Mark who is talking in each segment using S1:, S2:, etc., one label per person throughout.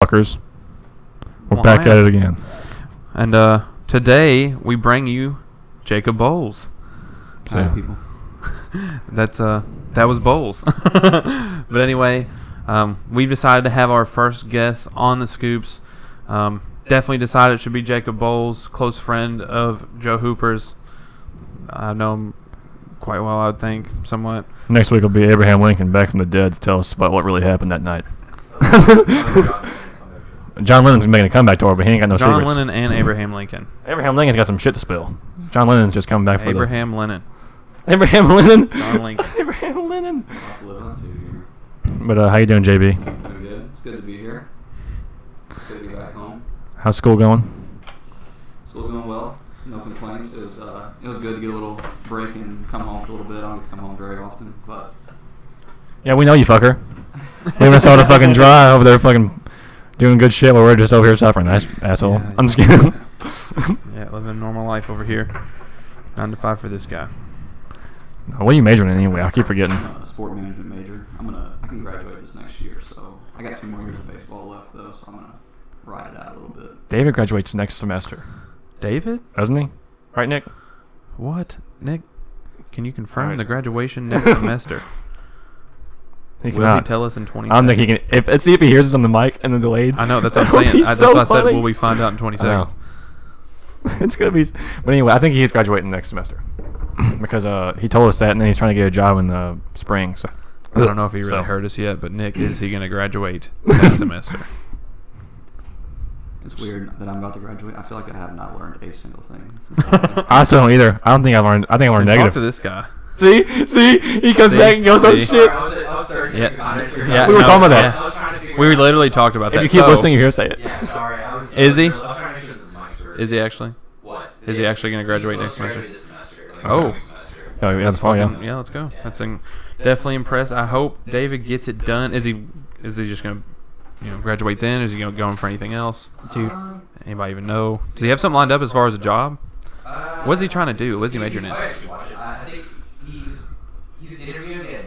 S1: motherfuckers. We're back at it again.
S2: And today we bring you Jacob Bowles.
S3: Hi, people.
S2: That was Bowles. But anyway, we've decided to have our first guest on the Scoops. Definitely decided it should be Jacob Bowles, close friend of Joe Hooper's. I know him quite well, I would think, somewhat.
S1: Next week will be Abraham Lincoln back from the dead to tell us about what really happened that night. John Lennon's making a comeback to her, but he ain't got no
S2: John
S1: secrets.
S2: Lennon and Abraham Lincoln.
S1: Abraham Lincoln's got some shit to spill. John Lennon's just coming back for
S2: Abraham Lennon.
S1: Abraham Lennon?
S2: John Lincoln.
S1: Abraham Lennon.
S3: Lots to live up to here.
S1: But how you doing, JB?
S3: Doing good. It's good to be here. It's good to be back home.
S1: How's school going?
S3: School's going well. No complaints. It was good to get a little break and come home for a little bit. I don't get to come home very often, but
S1: Yeah, we know you, fucker. We even saw the fucking dry over there fucking doing good shit while we're just over here suffering. Nice asshole.
S2: Yeah,
S1: I'm just kidding.
S2: Yeah, living a normal life over here. 9 to 5 for this guy.
S1: What are you majoring in anyway? I keep forgetting.
S3: I'm a sport management major. I can graduate this next year, so I got 2 more years of baseball left though, so I'm gonna ride it out a little bit.
S1: David graduates next semester,
S2: David?
S1: doesn't he? Right, Nick?
S2: What? Nick, can you confirm
S1: Alright.
S2: the graduation next semester?
S1: He
S2: Will he
S1: cannot.
S2: tell us in 20
S1: I don't think
S2: seconds?
S1: he can. Let's see if he hears us on the mic and then delayed.
S2: I know, that's what I'm
S1: That would
S2: saying.
S1: be
S2: That's
S1: so
S2: why I said,
S1: funny.
S2: will we find out in 20
S1: I know.
S2: seconds?
S1: It's gonna be. But anyway, I think he's graduating next semester because he told us that, and then he's trying to get a job in the spring. So
S2: I don't know if he really
S1: So.
S2: heard us yet, but Nick, is he going to graduate next semester?
S3: It's weird that I'm about to graduate. I feel like I have not learned a single thing.
S1: I still don't either. I don't think I learned. I think I learned
S2: Talk to
S1: negative.
S2: this guy.
S1: See, he comes
S2: See?
S1: back and goes, "Oh
S2: See?
S1: shit."
S4: I was thirsty
S2: Yeah.
S4: to be honest.
S2: Yeah,
S1: We were
S2: no,
S1: talking about
S2: yeah.
S1: that.
S4: I was trying to figure
S2: We
S4: out.
S2: literally talked about that.
S1: If you keep
S2: So,
S1: listening, you hear say it.
S4: Yeah, sorry. I was.
S2: Is he?
S4: I was trying to make sure the mics were.
S2: Is he actually?
S4: What?
S2: Is he actually going to graduate
S4: He's
S2: next
S4: supposed to
S2: semester?
S4: graduate this semester. Like,
S2: Oh.
S4: next semester.
S1: Oh, yeah, that's fine.
S2: Fucking-
S1: Yeah.
S2: let's go. Definitely impressed. I hope David gets it done. Is he just going to graduate then? Is he going to go in for anything else? Dude, anybody even know? Does he have something lined up as far as a job? What's he trying to do? What's he majoring in?
S4: I actually watched it. I think he's interviewing it.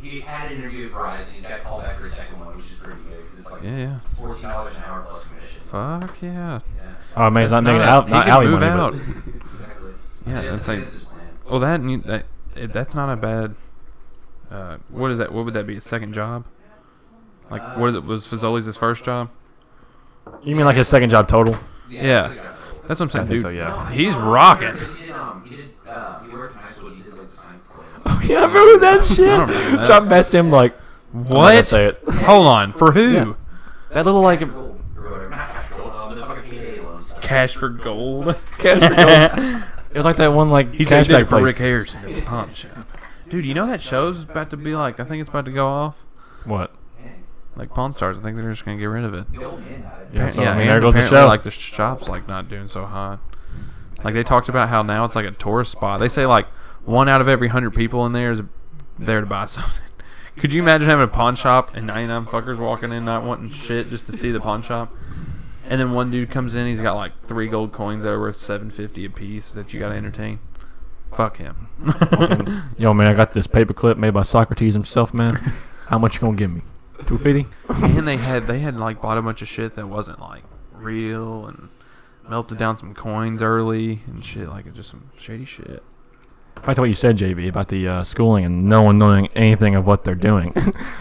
S4: He had an interview at Verizon. He's got called back for a second one, which is pretty good because it's like
S2: Yeah.
S4: $14 an hour plus commission.
S2: Fuck yeah.
S4: Yeah.
S1: Oh man, he's
S2: That's
S1: not making
S2: not-
S1: out.
S2: he
S1: Not
S2: can
S1: alley
S2: move
S1: money,
S2: out.
S1: but
S4: Exactly.
S2: Yeah,
S4: That's
S2: that's like.
S4: his plan.
S2: Well, that's not a bad. What is that? What would that be? A second job? Like, what is it? Was Fazoli's his first job?
S1: you mean like his second job total?
S2: Yeah. That's what I'm saying,
S1: I think
S2: dude.
S1: so, yeah.
S2: He's rocking.
S4: He worked in high school. He did like sign play.
S1: Oh yeah, I remember that shit.
S2: I don't remember that.
S1: John messed him like. I'm not gonna
S2: What?
S1: say it.
S2: Hold on. For who?
S1: Yeah. That little like
S4: Or whatever. Not cash gold. The fucking payday loans.
S2: Cash for gold.
S1: cash for gold. It was like that one like
S2: He said he did
S1: cashback
S2: it for
S1: place.
S2: Rick Harrison at the pawn shop. Dude, you know that show's about to be like, I think it's about to go off?
S1: What?
S2: Like Pawn Stars. I think they're just going to get rid of it.
S4: The old man died.
S1: Yeah, so I mean,
S2: and
S1: there goes the
S2: apparently,
S1: show.
S2: like, the shop's like not doing so hot. Like, they talked about how now it's like a tourist spot. They say like 1 out of every 100 people in there is there to buy something. Could you imagine having a pawn shop and 99 fuckers walking in not wanting shit just to see the pawn shop? And then one dude comes in, he's got like 3 gold coins that are worth $7.50 a piece that you got to entertain. Fuck him.
S1: Yo man, I got this paperclip made by Socrates himself, man. How much you gonna give me? $250?
S2: And they had like bought a bunch of shit that wasn't like real and melted down some coins early and shit, like just some shady shit.
S1: Back to what you said, JB, about the schooling and no one knowing anything of what they're doing.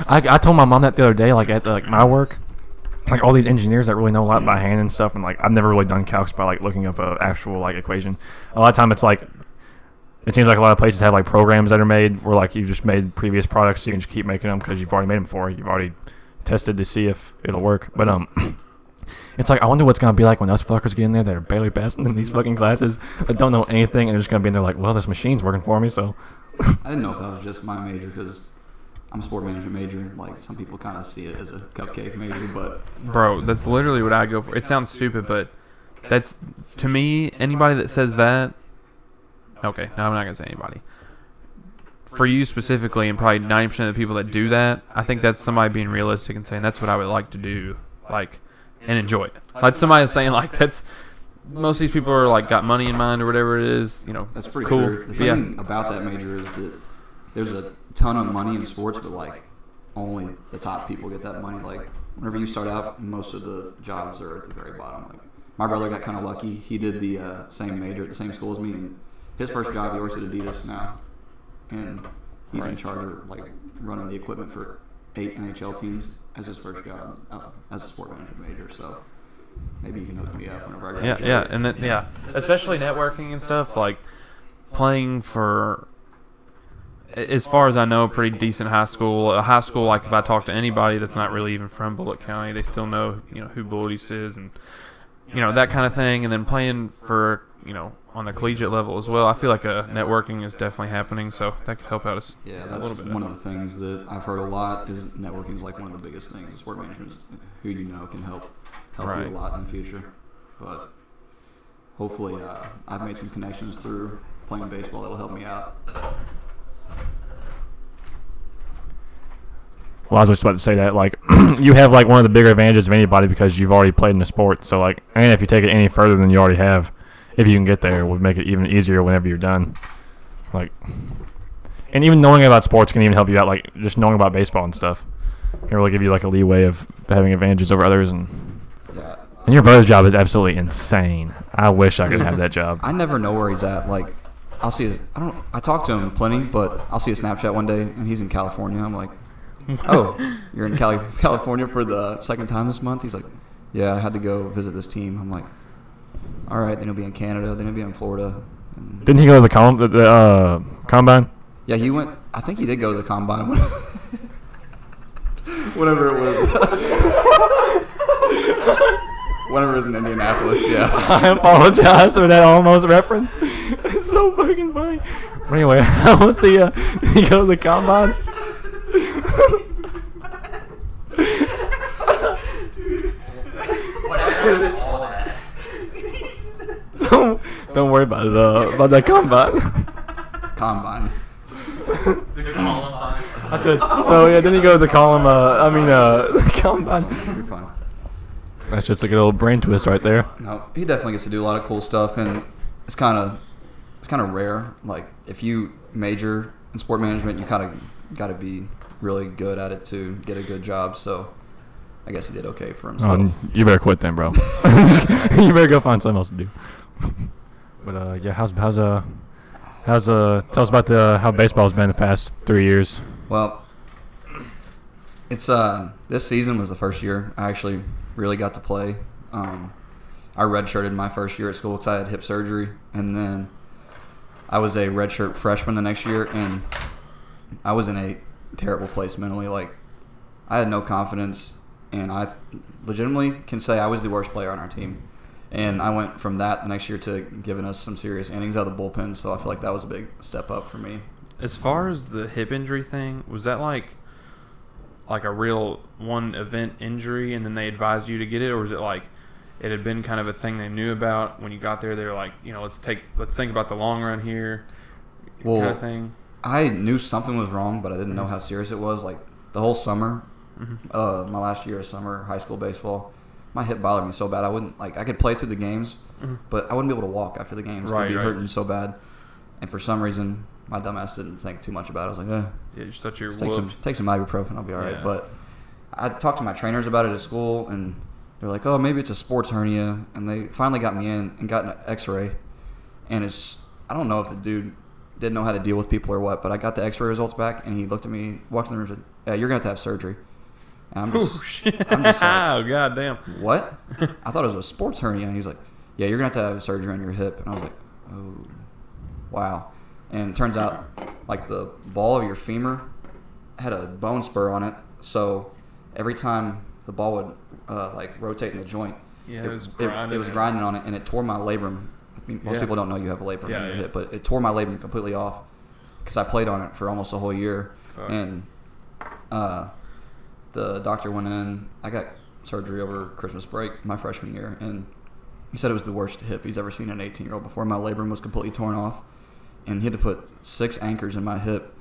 S1: I told my mom that the other day, like at like my work, like all these engineers that really know a lot by hand and stuff, and like I've never really done calcs by like looking up a actual like equation. A lot of time it's like it seems like a lot of places have like programs that are made where like you just made previous products, so you can just keep making them because you've already made them before. You've already tested to see if it'll work. But it's like I wonder what's gonna be like when us fuckers get in there that are barely passing in these fucking classes that don't know anything and they're just gonna be in there like, well, this machine's working for me, so.
S3: I didn't know if that was just my major because I'm a sport management major. Like some people kind of see it as a cupcake major, but
S2: Bro, that's literally what I go for. It sounds stupid, but that's, to me, anybody that says that, okay, no, I'm not going to say anybody. For you specifically, and probably 90% of the people that do that, I think that's somebody being realistic and saying that's what I would like to do, like, and enjoy it. Like somebody that's saying, like, that's, most of these people are, like, got money in mind or whatever it is, you know,
S3: that's pretty
S2: cool.
S3: true. The
S2: Yeah.
S3: thing about that major is that there's a ton of money in sports, but like only the top people get that money. Like whenever you start out, most of the jobs are at the very bottom. Like, my brother got kind of lucky. He did the same major at the same school as me, and his first job, he works at Adidas now, and he's in charge of like running the equipment for 8 NHL teams as his first job as a sport management major. So maybe you can hook me up whenever I graduate.
S2: Yeah, and then, especially networking and stuff, like playing for, as far as I know, a pretty decent high school. A high school, like if I talk to anybody that's not really even from Bullitt County, they still know, who Bullitt East is and, that kind of thing. And then playing for, on the collegiate level as well, I feel like networking is definitely happening, so that could help out us
S3: Yeah,
S2: a
S3: that's
S2: little bit.
S3: one of the things that I've heard a lot is networking is like one of the biggest things in sport management. Who you know can help
S2: Right.
S3: you a lot in the future. But hopefully I've made some connections through playing baseball that'll help me out.
S1: Well, I was just about to say that, like, you have, like, one of the bigger advantages of anybody because you've already played in the sport. So, like, and if you take it any further than you already have, if you can get there, it would make it even easier whenever you're done. Like, and even knowing about sports can even help you out, like, just knowing about baseball and stuff can really give you, like, a leeway of having advantages over others. And your brother's job is absolutely insane. I wish I could have that job.
S3: I never know where he's at. Like, I'll see his. I talk to him plenty, but I'll see a Snapchat one day and he's in California. I'm like, oh, you're in California for the second time this month? He's like, yeah, I had to go visit this team. I'm like, all right, then he'll be in Canada, then he'll be in Florida. And
S1: Didn't he go to the combine?
S3: yeah, he went. I think he did go to the combine. Whenever it was. Whenever it was in Indianapolis, yeah.
S1: I apologize for that almost reference. It's so fucking funny. But anyway, how was the did he go to the combine?
S4: What happened was all that.
S1: Don't worry about it. About that combine.
S3: Combine.
S4: The Columbine.
S1: I said. So yeah, then he go to the column. The combine.
S3: You're fine.
S1: That's just a good old brain twist right there.
S3: No, he definitely gets to do a lot of cool stuff, and it's kind of rare. Like if you major in sport management, you kind of got to be really good at it to get a good job. So I guess he did okay for himself.
S1: You better quit then, bro. You better go find something else to do. But yeah, how's tell us about how baseball's been the past 3 years.
S3: Well, it's this season was the first year I actually really got to play. I redshirted my first year at school because I had hip surgery, and then I was a redshirt freshman the next year, and I was in a terrible place mentally. Like, I had no confidence, and I legitimately can say I was the worst player on our team. And I went from that the next year to giving us some serious innings out of the bullpen, so I feel like that was a big step up for me.
S2: As far as the hip injury thing, was that like a real one event injury and then they advised you to get it, or was it like it had been kind of a thing they knew about when you got there? They were like, let's think about the long run here, kind of thing.
S3: I knew something was wrong, but I didn't know how serious it was. Like the whole summer, my last year of summer high school baseball, my hip bothered me so bad. I could play through the games, but I wouldn't be able to walk after the games. I'd be hurting so bad. And for some reason, my dumbass didn't think too much about it. I was like,
S2: yeah, just thought you were
S3: take some ibuprofen, I'll be all right.
S2: Yeah.
S3: But I talked to my trainers about it at school, and they're like, oh, maybe it's a sports hernia. And they finally got me in and got an x-ray. And I don't know if the dude didn't know how to deal with people or what, but I got the x-ray results back, and he looked at me, walked in the room, and said, yeah, you're going to have surgery. And I'm just like,
S2: oh, goddamn.
S3: What? I thought it was a sports hernia. And he's like, yeah, you're going to have surgery on your hip. And I was like, oh, wow. And it turns out, like, the ball of your femur had a bone spur on it. So every time the ball would, rotate in the joint,
S2: yeah,
S3: it was grinding on it, and it tore my labrum. I mean, most people don't know you have a labrum in your hip, but it tore my labrum completely off because I played on it for almost a whole year.
S2: Fuck.
S3: And the doctor went in. I got surgery over Christmas break my freshman year, and he said it was the worst hip he's ever seen in an 18-year-old before. My labrum was completely torn off, and he had to put 6 anchors in my hip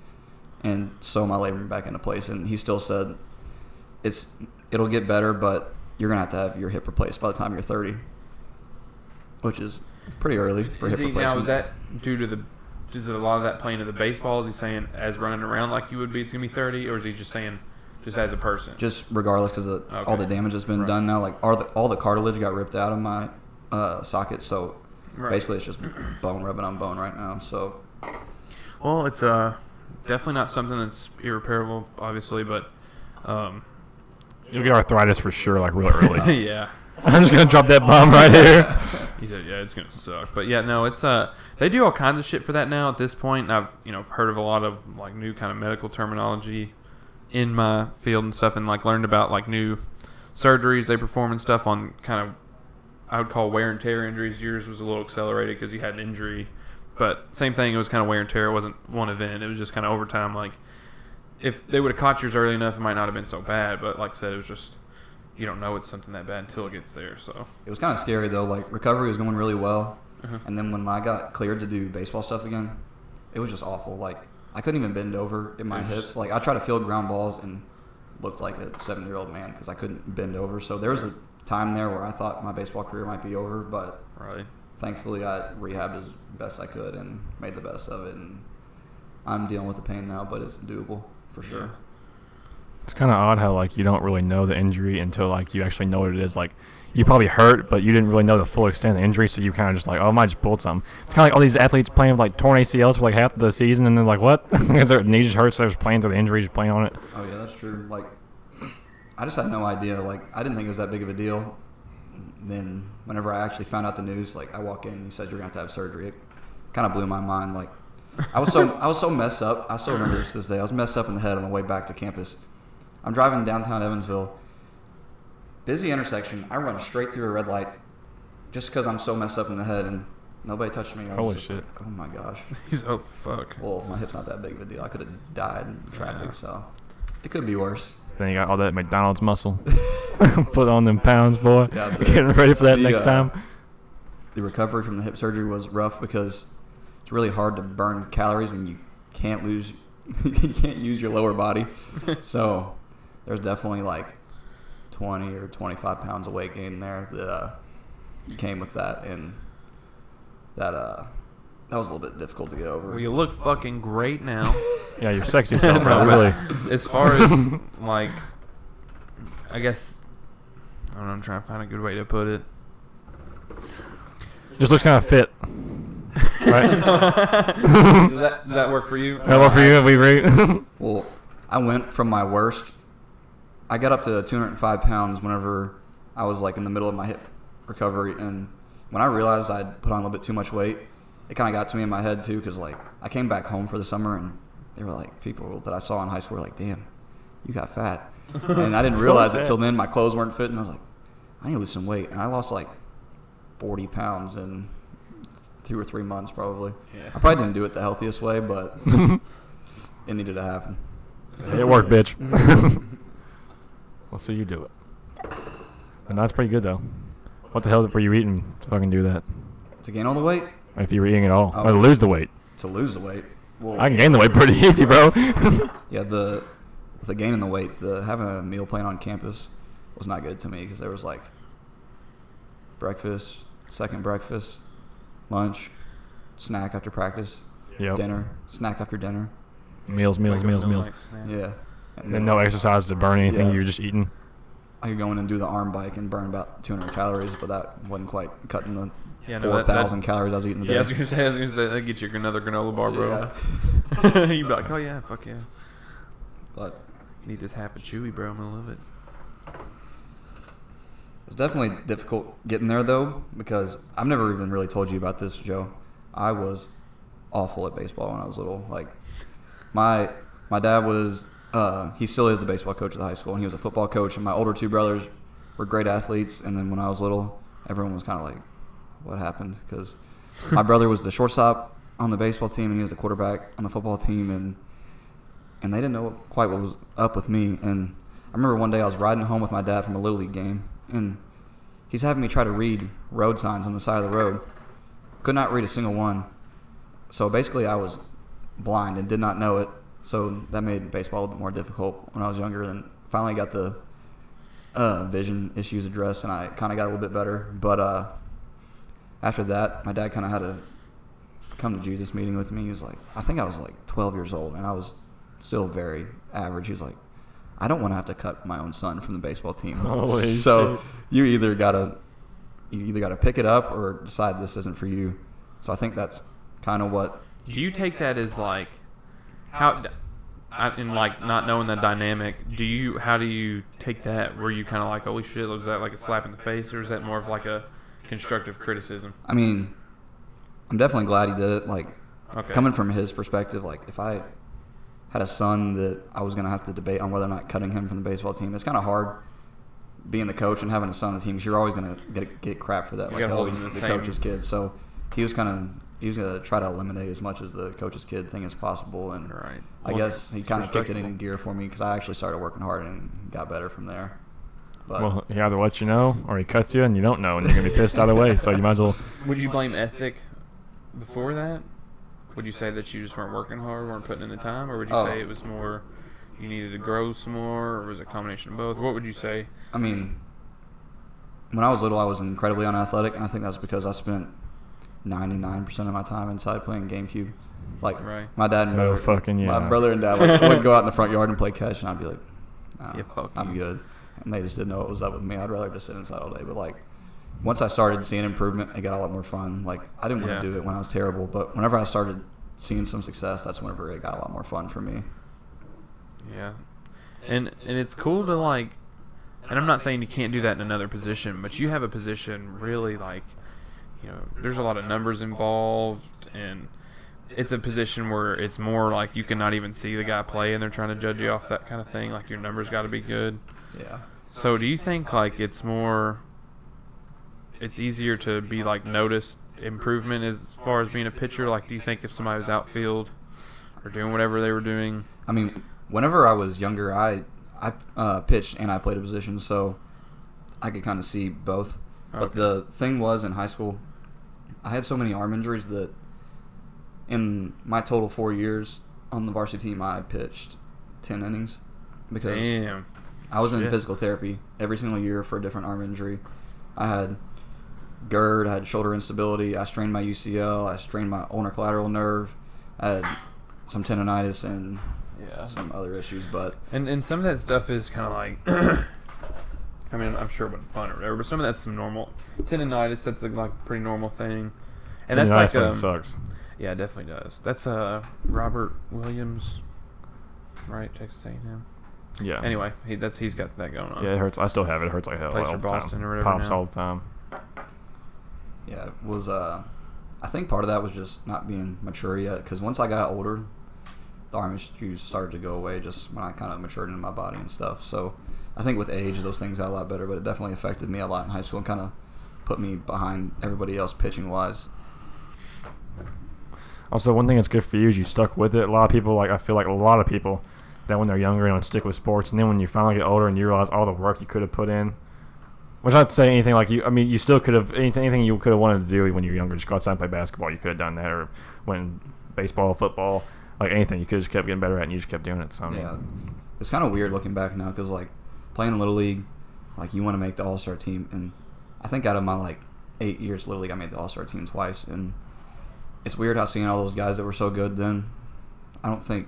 S3: and sew my labrum back into place. And he still said it'll get better, but you're gonna have your hip replaced by the time you're 30, which is pretty early for hip replacement.
S2: Now, is that due to is it a lot of that playing to the baseball? Is he saying as running around like you would be, it's gonna be 30, or is he just saying Just as a person.
S3: Just regardless, because all the damage that's been done now. Like all the cartilage got ripped out of my socket, so basically it's just bone rubbing on bone right now. So,
S2: well, it's definitely not something that's irreparable, obviously, but
S1: you'll get arthritis for sure, like real early.
S2: yeah.
S1: I'm just gonna drop that bomb right here.
S2: He said, "Yeah, it's gonna suck." But yeah, no, it's they do all kinds of shit for that now. At this point, I've heard of a lot of like new kind of medical terminology in my field and stuff, and like learned about like new surgeries they perform and stuff on kind of I would call wear and tear injuries. Yours was a little accelerated because you had an injury, but same thing. It was kind of wear and tear. It wasn't one event. It was just kind of over time. Like if they would have caught yours early enough, it might not have been so bad. But like I said, it was just. You don't know it's something that bad until it gets there. So
S3: it was kind of scary though. Like recovery was going really well, and then when I got cleared to do baseball stuff again, it was just awful. Like I couldn't even bend over in my hips. Like I tried to field ground balls and looked like a 7-year-old man because I couldn't bend over. So there was a time there where I thought my baseball career might be over, but thankfully I rehabbed as best I could and made the best of it. And I'm dealing with the pain now, but it's doable for sure.
S2: Yeah.
S1: It's kind of odd how like you don't really know the injury until like you actually know what it is. Like you probably hurt, but you didn't really know the full extent of the injury, so you kind of just like, oh, I might just pulled something. It's kind of like all these athletes playing with like torn ACLs for like half of the season, and then like what? Because their knee just hurts, so they're just playing through the injury, just playing on it.
S3: Oh yeah, that's true. Like I just had no idea. Like I didn't think it was that big of a deal. Then whenever I actually found out the news, like I walk in and he said you're gonna have to have surgery. It kind of blew my mind. Like I was so messed up. I still remember this day. I was messed up in the head on the way back to campus. I'm driving downtown Evansville, busy intersection. I run straight through a red light just because I'm so messed up in the head, and nobody touched me.
S1: Holy shit.
S3: Like, oh, my gosh.
S2: He's, oh, fuck.
S3: Well, my hip's not that big of a deal. I could have died in traffic, so it could be worse.
S1: Then you got all that McDonald's muscle. Put on them pounds, boy.
S3: Yeah,
S1: Getting ready for that next time.
S3: The recovery from the hip surgery was rough because it's really hard to burn calories when you can't use your lower body. So there's definitely like 20 or 25 pounds of weight gain there that came with that, and that was a little bit difficult to get over.
S2: Well, you look fucking great now.
S1: Yeah, you're sexy self, bro. Really.
S2: As far as like, I guess I don't know. I'm trying to find a good way to put it.
S1: Just looks kind of fit. Right?
S2: Does that work for you?
S1: That work for you? We agree.
S3: Well, I went from my worst. I got up to 205 pounds whenever I was like in the middle of my hip recovery, and when I realized I'd put on a little bit too much weight, it kind of got to me in my head too, because like I came back home for the summer and they were like, people that I saw in high school were like, damn, you got fat. And I didn't realize it till then. My clothes weren't fitting. I was like, I need to lose some weight, and I lost like 40 pounds in 2 or 3 months probably.
S2: Yeah.
S3: I probably didn't do it the healthiest way, but it needed to happen.
S1: It worked, bitch. We'll see you do it. And that's pretty good, though. What the hell were you eating to fucking do that?
S3: To gain all the weight?
S1: If you were eating at all.
S3: Oh.
S1: Or to lose the weight.
S3: To lose the weight. Well,
S1: I can gain the weight pretty easy, bro.
S3: yeah, the gaining the weight, having a meal plan on campus was not good to me because there was like breakfast, second breakfast, lunch, snack after practice,
S1: Yep.
S3: dinner, snack after dinner.
S1: Meals.
S3: Yeah.
S1: And then no exercise to burn anything.
S3: Yeah.
S1: You're just eating.
S3: I could go in and do the arm bike and burn about 200 calories, but that wasn't quite cutting the
S2: Yeah,
S3: 4,000 calories I was eating a day.
S2: Yeah, I was gonna say that get you another granola bar, bro.
S3: Yeah.
S2: You'd be like, oh yeah, fuck yeah.
S3: But
S2: You need this half a chewy, bro. I'm gonna love it.
S3: it's definitely difficult getting there, though, because I've never even really told you about this, Joe. I was awful at baseball when I was little. Like, my dad was, he still is the baseball coach at the high school, and he was a football coach, and my older 2 brothers were great athletes, and then when I was little, everyone was kind of like, what happened? Because my brother was the shortstop on the baseball team, and he was the quarterback on the football team, and they didn't know quite what was up with me. And I remember one day I was riding home with my dad from a Little League game, and he's having me try to read road signs on the side of the road. Could not read a single one. So basically I was blind and did not know it. So that made baseball a little bit more difficult when I was younger. Then finally got the vision issues addressed, and I kind of got a little bit better. But after that, my dad kind of had a come to Jesus meeting with me. He was like, I think I was like 12 years old, and I was still very average. He was like, I don't want to have to cut my own son from the baseball team.
S1: Holy
S3: so
S1: shit.
S3: you either gotta pick it up or decide this isn't for you. So I think that's kind of what.
S2: Do you take that as like how? In like not knowing the dynamic, how do you take that? Were you kind of like, holy shit, was that like a slap in the face, or is that more of like a constructive criticism?
S3: I mean, I'm definitely glad he did it. Like,
S2: Okay.
S3: coming from his perspective, like if I had a son that I was gonna have to debate on whether or not cutting him from the baseball team, it's kind of hard being the coach and having a son on the team. 'Cause you're always gonna get crap for that.
S2: You
S3: Like,
S2: gotta
S3: oh,
S2: hold
S3: he's
S2: him in
S3: the
S2: the same-
S3: coach's kid. So he was gonna try to eliminate as much as the coach's kid thing as possible. And
S2: Right.
S3: I guess he
S2: it's
S3: kind of kicked it
S2: respectable.
S3: in gear for me because I actually started working hard and got better from there. But
S1: Well, he either lets you know or he cuts you and you don't know, and you're gonna be pissed either way. So you might as well.
S2: Would you blame ethic before that? Would you say that you just weren't working hard, weren't putting in the time, or would you
S3: Oh.
S2: say it was more you needed to grow some more, or was it a combination of both? What would you say?
S3: I mean, when I was little, I was incredibly unathletic, and I think that's because I spent 99% of my time inside playing GameCube. Like,
S2: Right.
S3: my dad and
S1: Oh,
S3: brother,
S1: fucking yeah.
S3: my brother and dad would go out in the front yard and play catch, and I'd be like, nah,
S2: Yeah, fuck
S3: I'm
S2: you.
S3: good. And they just didn't know what was up with me. I'd rather just sit inside all day. But, like, once I started seeing improvement, it got a lot more fun. Like, I didn't want
S2: Yeah.
S3: to do it when I was terrible, but whenever I started seeing some success, that's whenever it got a lot more fun for me.
S2: Yeah. And it's cool to like, and I'm not saying you can't do that in another position, but you have a position really like, you know, there's a lot of numbers involved, and it's a position where it's more like you cannot even see the guy play, and they're trying to judge you off that kind of thing. Like your numbers got to be good.
S3: Yeah.
S2: So do you think like it's easier to be like noticed improvement as far as being a pitcher? Like, do you think if somebody was outfield or doing whatever they were doing?
S3: I mean, whenever I was younger, I pitched and I played a position, so I could kind of see both. But
S2: Okay.
S3: the thing was, in high school, I had so many arm injuries that in my total 4 years on the varsity team, I pitched 10 innings because
S2: Damn.
S3: I was in
S2: Shit.
S3: physical therapy every single year for a different arm injury. I had GERD, I had shoulder instability, I strained my UCL, I strained my ulnar collateral nerve, I had some tendonitis and
S2: Yeah.
S3: some other issues, but
S2: And some of that stuff is kind of like, I mean, I'm sure it wasn't fun or whatever, but some of that's some normal tendonitis. That's like a pretty normal thing, and that's
S1: Tendonitis
S2: like
S1: fucking sucks.
S2: yeah, it definitely does. That's Robert Williams, right? Texas A&M.
S1: Yeah.
S2: Anyway, he's got that going on.
S1: Yeah, it hurts. I still have it. It hurts like hell
S2: Plays
S1: all
S2: for
S1: the time.
S2: Boston or whatever
S1: Pops
S2: now.
S1: all the time.
S3: yeah, it was I think part of that was just not being mature yet, because once I got older, the arm issues started to go away just when I kind of matured into my body and stuff. So I think with age, those things got a lot better, but it definitely affected me a lot in high school and kind of put me behind everybody else pitching wise.
S1: Also, one thing that's good for you is you stuck with it. A lot of people, like I feel like a lot of people, that when they're younger don't stick with sports, and then when you finally get older and you realize all the work you could have put in, which not to say anything like you. I mean, you still could have anything you could have wanted to do when you were younger. Just go outside and play basketball. You could have done that, or went baseball, football, like anything. You could have just kept getting better at it, and you just kept doing it. So I mean,
S3: Yeah, it's kind of weird looking back now, because like playing Little League, like you want to make the All-Star team, and I think out of my like 8 years Little League, I made the All-Star team twice, and it's weird how seeing all those guys that were so good then, I don't think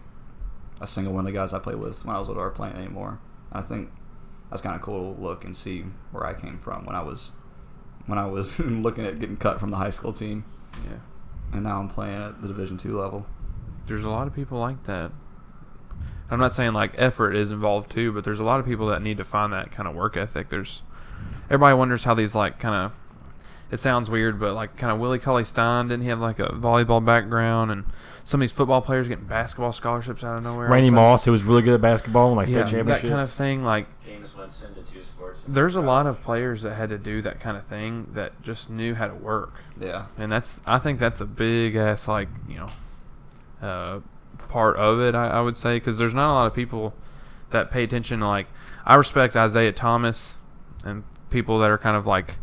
S3: a single one of the guys I played with when I was little are playing anymore. I think that's kind of cool to look and see where I came from when I was looking at getting cut from the high school team,
S2: Yeah.
S3: and now I'm playing at the Division II level.
S2: There's a lot of people like that. I'm not saying like effort is involved too, but there's a lot of people that need to find that kind of work ethic. Everybody wonders how these like kind of, it sounds weird, but like kind of Willie Cauley-Stein, didn't he have like a volleyball background, and some of these football players getting basketball scholarships out of nowhere?
S1: Randy
S2: all of a
S1: Moss, who was really good at basketball, and like
S2: sudden?
S1: state
S2: Yeah, that
S1: championships.
S2: kind of thing. Like
S5: James Winston to two sports.
S2: there's a lot of players that had to do that kind of thing that just knew how to work.
S3: Yeah.
S2: And I think that's a big ass like part of it. I would say, because there's not a lot of people that pay attention. Like I respect Isaiah Thomas and people that are kind of like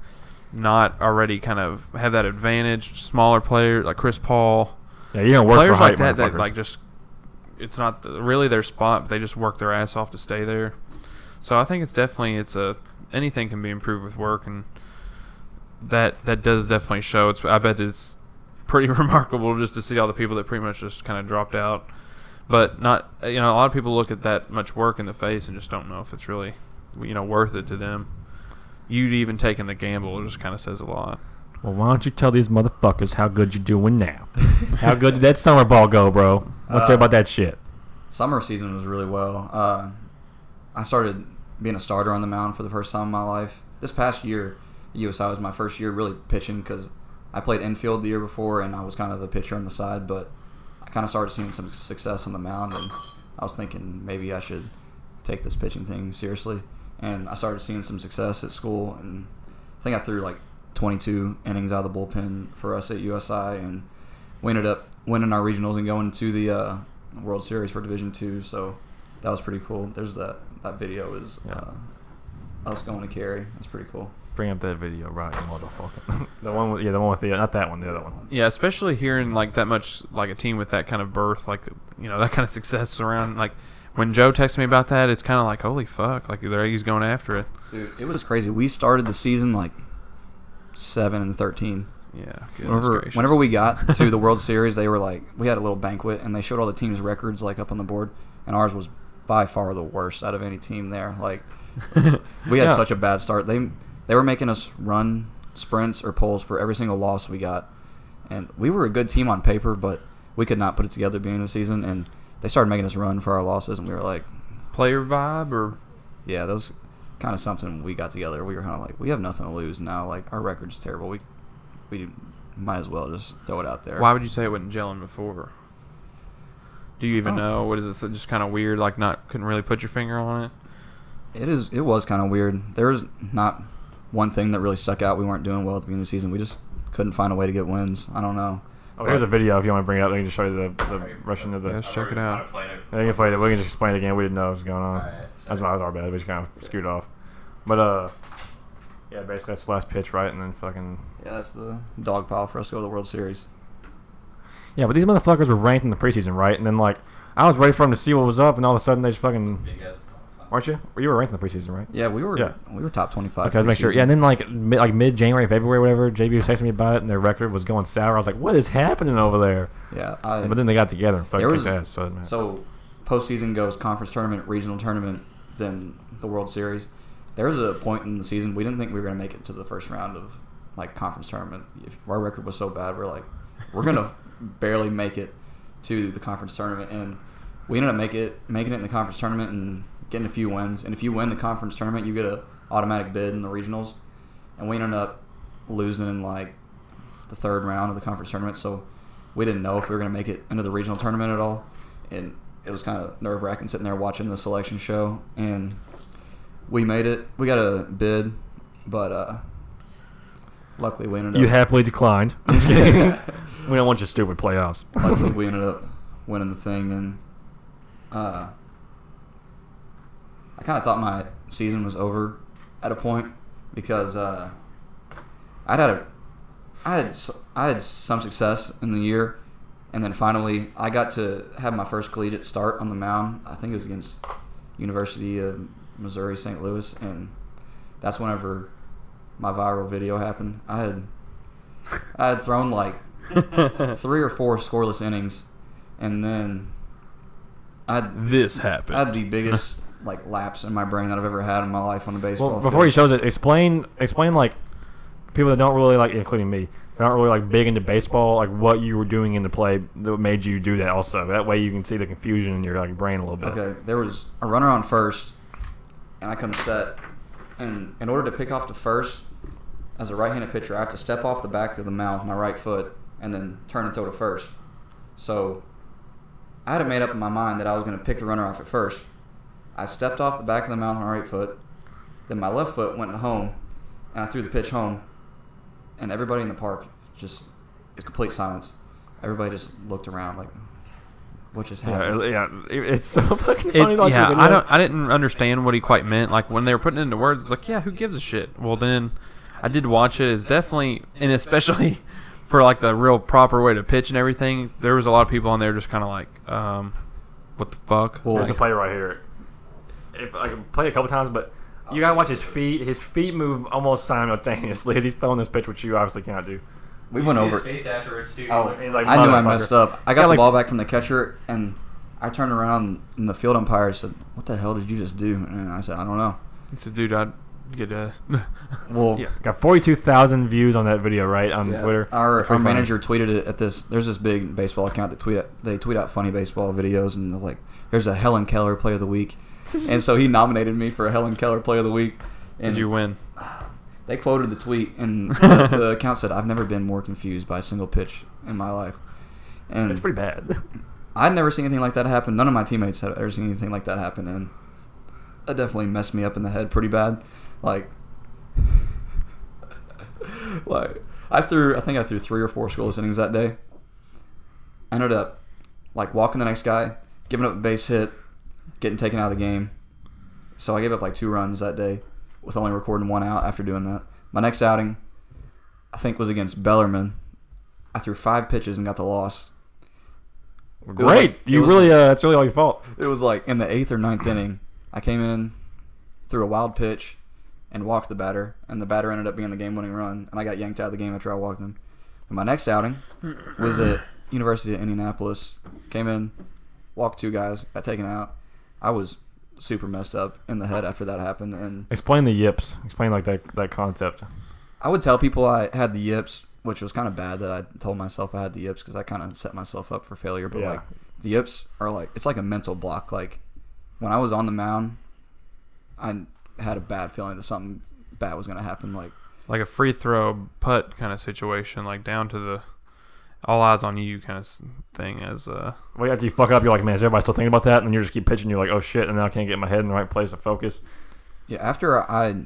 S2: not already kind of have that advantage. Smaller players like Chris Paul,
S1: Yeah, you don't work
S2: players
S1: for
S2: like
S1: hype
S2: that
S1: motherfuckers.
S2: like just it's not really their spot, but they just work their ass off to stay there. So I think anything can be improved with work, and that does definitely show. I bet it's pretty remarkable just to see all the people that pretty much just kind of dropped out But not, a lot of people look at that much work in the face and just don't know if it's really, worth it to them. You even taking the gamble just kind of says a lot.
S1: Well, why don't you tell these motherfuckers how good you're doing now? How good did that summer ball go, bro? Let's hear about that shit.
S3: Summer season was really well. I started being a starter on the mound for the first time in my life. This past year, USI was my first year really pitching because I played infield the year before and I was kind of a pitcher on the side, but I kind of started seeing some success on the mound, and I was thinking maybe I should take this pitching thing seriously. And I started seeing some success at school, and I think I threw like 22 innings out of the bullpen for us at USI, and we ended up winning our regionals and going to the World Series for Division II. So that was pretty cool. There's that video is us going to Cary. That's pretty cool.
S1: Bring up that video, right, you motherfucker. the one with the not that one, the other one.
S2: Yeah, especially hearing like that much, like a team with that kind of birth, like that kind of success around. Like when Joe texted me about that, it's kind of like holy fuck, like he's going after it.
S3: Dude, it was crazy. We started the season like 7-13.
S2: Yeah.
S3: Whenever we got to the World Series, they were like, we had a little banquet and they showed all the teams' records like up on the board, and ours was by far the worst out of any team there. Like we had such a bad start. They were making us run sprints or pulls for every single loss we got. And we were a good team on paper, but we could not put it together beginning of the season. And they started making us run for our losses, and we were like...
S2: Player vibe, or...?
S3: Yeah, that was kind of something we got together. We were kind of like, we have nothing to lose now. Like, our record's terrible. We might as well just throw it out there.
S2: Why would you say it wasn't gelling before? Do you even know? What is it? Just kind of weird, like couldn't really put your finger on it?
S3: It was kind of weird. There was not... one thing that really stuck out. We weren't doing well at the beginning of the season. We just couldn't find a way to get wins. I don't know.
S1: Oh, here's a video if you want to bring it up. They can just show you the rushing of the...
S2: Let's check it out.
S1: They can play it. We can just explain it again. We didn't know what was going on.
S4: Right,
S1: That's our bad. We just kind of scooted off. But, yeah, basically that's the last pitch, right? And then fucking...
S3: Yeah, that's the dog pile for us to go to the World Series.
S1: Yeah, but these motherfuckers were ranked in the preseason, right? And then, like, I was ready for them to see what was up, and all of a sudden they just fucking... Aren't you? You were ranked in the preseason, right?
S3: Yeah, we were top 25.
S1: Okay, let's make sure. Yeah, and then like mid-January, February, whatever, JB was texting me about it, and their record was going sour. I was like, what is happening over there?
S3: Yeah.
S1: But then they got together and fucking kicked ass.
S3: So postseason goes conference tournament, regional tournament, then the World Series. There was a point in the season we didn't think we were going to make it to the first round of like conference tournament. If our record was so bad, we're like, we're going to barely make it to the conference tournament. And we ended up making it in the conference tournament and getting a few wins. And if you win the conference tournament, you get an automatic bid in the regionals. And we ended up losing in like the third round of the conference tournament. So we didn't know if we were going to make it into the regional tournament at all. And it was kind of nerve-wracking sitting there watching the selection show. And we made it. We got a bid, but luckily we ended up...
S1: You happily declined. I'm just kidding. We don't want your stupid playoffs.
S3: Luckily we ended up winning the thing. And I kind of thought my season was over at a point because I had some success in the year, and then finally I got to have my first collegiate start on the mound. I think it was against University of Missouri St. Louis, and that's whenever my viral video happened. I had thrown like 3 or 4 scoreless innings, and then
S2: This happened.
S3: I had the biggest like lapse in my brain that I've ever had in my life on the baseball
S1: Well,
S3: field.
S1: before he shows it, explain like people that don't really like, including me, that aren't really like big into baseball, like what you were doing in the play that made you do that. Also, that way you can see the confusion in your like brain a little bit.
S3: Okay, there was a runner on first, and I come set, and in order to pick off to first, as a right-handed pitcher, I have to step off the back of the mound with my right foot and then turn and throw to first. So I had it made up in my mind that I was going to pick the runner off at first. I stepped off the back of the mound with my right foot. Then my left foot went to home, and I threw the pitch home. And everybody in the park just, it's complete silence. Everybody just looked around like, what just happened?
S1: Yeah, it's so fucking funny.
S2: I didn't understand what he quite meant. Like when they were putting it into words, it's like, yeah, who gives a shit? Well, then I did watch it. It's definitely, and especially for like the real proper way to pitch and everything, there was a lot of people on there just kind of like, what the fuck?
S1: Well, there's a play right here. If I can play a couple times, but you gotta watch his feet. His feet move almost simultaneously as he's throwing this pitch, which you obviously cannot do.
S3: We went over.
S4: His face afterwards too.
S3: Oh,
S4: Looks
S1: he's like,
S3: I knew I messed up. I got the
S1: like,
S3: ball back from the catcher, and I turned around and the field umpire said, "What the hell did you just do?" And I said, "I don't know."
S2: It's a dude I'd get
S3: Well,
S1: Yeah, got 42,000 views on that video, right, on Twitter.
S3: Our
S1: Pretty funny.
S3: manager tweeted it at this. There's this big baseball account that they tweet out funny baseball videos, and they're like, there's a Helen Keller Play of the Week, and so he nominated me for a Helen Keller Play of the Week. And
S2: Did you win?
S3: They quoted the tweet, and the account said, "I've never been more confused by a single pitch in my life." And
S1: It's pretty bad.
S3: I'd never seen anything like that happen. None of my teammates had ever seen anything like that happen, and that definitely messed me up in the head pretty bad. Like I think I threw 3 or 4 scoreless innings that day. I ended up like walking the next guy, giving up a base hit, getting taken out of the game. So I gave up like 2 runs that day, with only recording 1 out after doing that. My next outing, I think, was against Bellarmine. I threw 5 pitches and got the loss.
S1: Great. That's really all your fault.
S3: It was like in the 8th or 9th inning, I came in, threw a wild pitch, and walked the batter, and the batter ended up being the game-winning run, and I got yanked out of the game after I walked him. And my next outing was at University of Indianapolis. Came in, walked 2 guys, got taken out. I was super messed up in the head after that happened, and
S1: Explain the yips. Explain like that concept.
S3: I would tell people I had the yips, which was kind of bad that I told myself I had the yips because I kind of set myself up for failure. But
S1: Yeah.
S3: like the yips are like, it's like a mental block. Like when I was on the mound, I had a bad feeling that something bad was going to happen. Like
S2: A free throw putt kind of situation, like down to the all eyes on you kind of thing.
S1: Well, after you fuck up, you're like, man, is everybody still thinking about that? And then you just keep pitching. You're like, oh shit, and now I can't get my head in the right place to focus.
S3: yeah, after I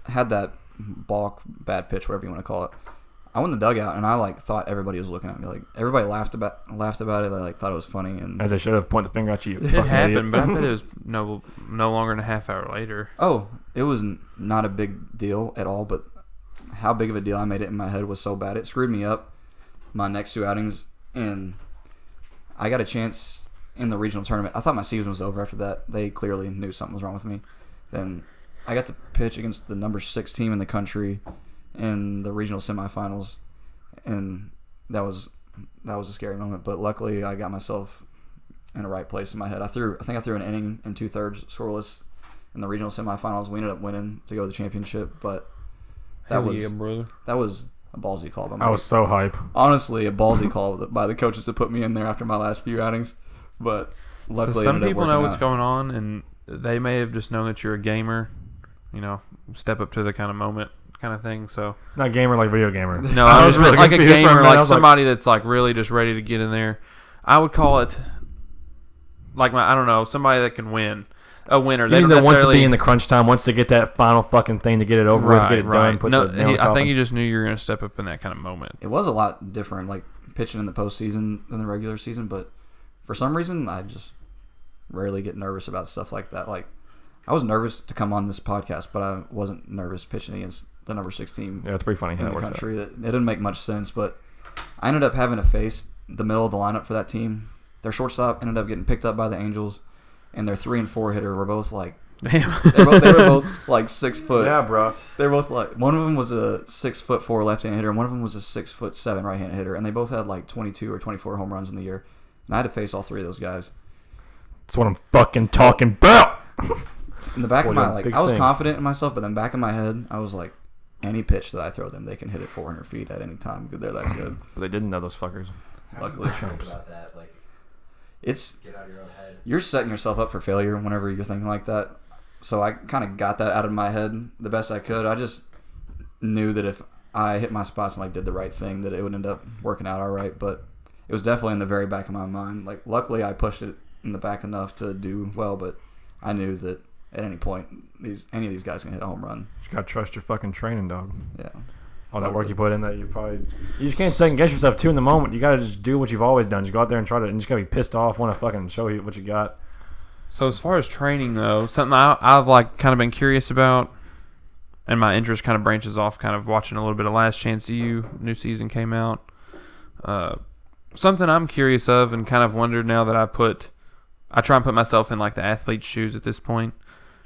S3: had that balk, bad pitch, whatever you want to call it, I went in the dugout and I like thought everybody was looking at me. Like everybody laughed about it. They like thought it was funny, and
S1: As they should have pointed the finger at you.
S2: It
S1: fucking
S2: happened,
S1: idiot.
S2: but I bet it was no longer than a half hour later.
S3: oh, it was not a big deal at all. But how big of a deal I made it in my head was so bad it screwed me up my next 2 outings, and I got a chance in the regional tournament. I thought my season was over after that. They clearly knew something was wrong with me. Then I got to pitch against the number 6 team in the country in the regional semifinals, and that was a scary moment. But luckily, I got myself in the right place in my head. I think I threw an inning and 2/3 scoreless in the regional semifinals. We ended up winning to go to the championship, but that
S2: brother.
S3: was a ballsy call by my
S1: I was so hype.
S3: honestly a ballsy call by the coaches to put me in there after my last few outings. But luckily,
S2: So some
S3: it ended up
S2: people know
S3: working
S2: what's
S3: out.
S2: going on, and they may have just known that you're a gamer. You know, step up to the kind of moment, kind of thing. So
S1: Not gamer like video gamer.
S2: no,
S1: I
S2: I
S1: was
S2: was
S1: really
S2: like a
S1: confused for a
S2: gamer,
S1: minute. I
S2: like
S1: was like-
S2: somebody that's like really just ready to get in there. I would call it like I don't know, somebody that can win, a winner.
S1: You
S2: They
S1: mean
S2: don't
S1: that wants to
S2: necessarily
S1: be in the crunch time, wants to get that final fucking thing to get it over with, get it done, put
S2: No,
S1: the nail in the
S2: I think
S1: coffin.
S2: you just knew you were going to step up in that kind of moment.
S3: It was a lot different, like pitching in the postseason than the regular season. But for some reason, I just rarely get nervous about stuff like that. Like I was nervous to come on this podcast, but I wasn't nervous pitching against the number 6 team
S1: Yeah, it's pretty funny how
S3: in
S1: it
S3: the
S1: works out.
S3: country. It didn't make much sense, but I ended up having to face the middle of the lineup for that team. Their shortstop ended up getting picked up by the Angels, and their 3 and 4 hitter were both like
S2: Damn.
S3: they were both like 6 foot.
S1: Yeah, bro.
S3: They're both like, one of them was a 6'4" left-handed hitter, and one of them was a 6'7" right-handed hitter, and they both had like 22 or 24 home runs in the year. And I had to face all 3 of those guys.
S1: That's what I'm fucking talking about.
S3: In the back
S1: Boy,
S3: of my
S1: doing
S3: like,
S1: big
S3: I was
S1: things.
S3: confident in myself, but then back in my head, I was like, any pitch that I throw them, they can hit it 400 feet at any time because they're that good.
S1: But they didn't know those fuckers.
S3: Luckily,
S4: Think about that, like
S3: it's
S4: get out of your own head.
S3: you're setting yourself up for failure whenever you're thinking like that. So I kind of got that out of my head the best I could. I just knew that if I hit my spots and like did the right thing, that it would end up working out all right. But it was definitely in the very back of my mind. Like luckily, I pushed it in the back enough to do well, but I knew that at any point, any of these guys can hit a home run.
S1: You gotta trust your fucking training, dog.
S3: Yeah.
S1: All that work you put in, that you just can't second guess yourself too in the moment. You gotta just do what you've always done. Just go out there and try to, and just gotta be pissed off, want to fucking show you what you got.
S2: So as far as training though, something I've like kind of been curious about, and my interest kind of branches off, kind of watching a little bit of Last Chance U. New season came out. Something I'm curious of and kind of wondered now that I try and put myself in like the athlete's shoes at this point,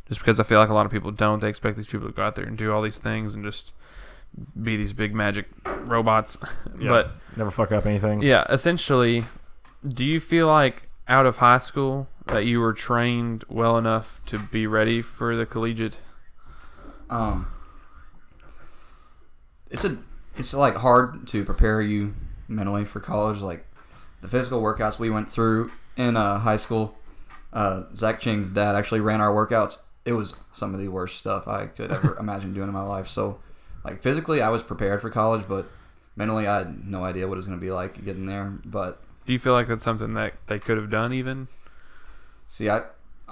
S2: just because I feel like a lot of people don't. They expect these people to go out there and do all these things and just be these big magic robots.
S1: Yeah.
S2: But
S1: Never fuck up anything.
S2: yeah, essentially, do you feel like out of high school that you were trained well enough to be ready for the collegiate?
S3: It's like hard to prepare you mentally for college. Like the physical workouts we went through in high school. Zach Ching's dad actually ran our workouts. It was some of the worst stuff I could ever imagine doing in my life. So, like physically, I was prepared for college, but mentally, I had no idea what it was going to be like getting there. But
S2: Do you feel like that's something that they could have done even?
S3: see, I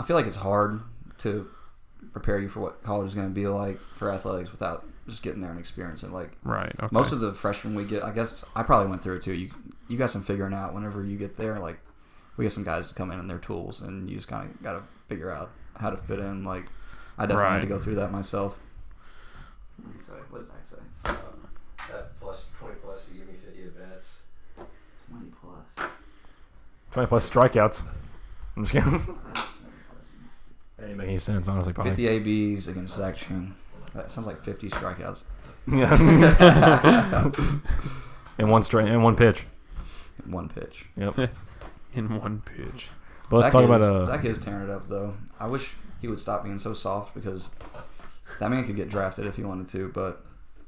S3: feel like it's hard to prepare you for what college is going to be like for athletics without just getting there and experiencing it. Like
S2: Right. Okay.
S3: most of the freshmen we get, I guess I probably went through it too. You got some figuring out whenever you get there. Like we get some guys to come in and their tools, and you just kind of got to figure out how to fit in. Like I definitely had to
S2: Right.
S3: go through that myself.
S4: What does Zach say? That plus 20 plus, you give me 50 at bats.
S3: 20 plus.
S1: 20 plus strikeouts. I'm just kidding. That didn't make any sense, honestly. Probably.
S3: 50 ABs against Zach Ching. That sounds like 50 strikeouts.
S1: Yeah. in one pitch.
S3: in one pitch.
S1: Yep.
S2: In one pitch.
S1: But let's talk about
S3: Zach is tearing it up though. I wish he would stop being so soft because that man could get drafted if he wanted to. But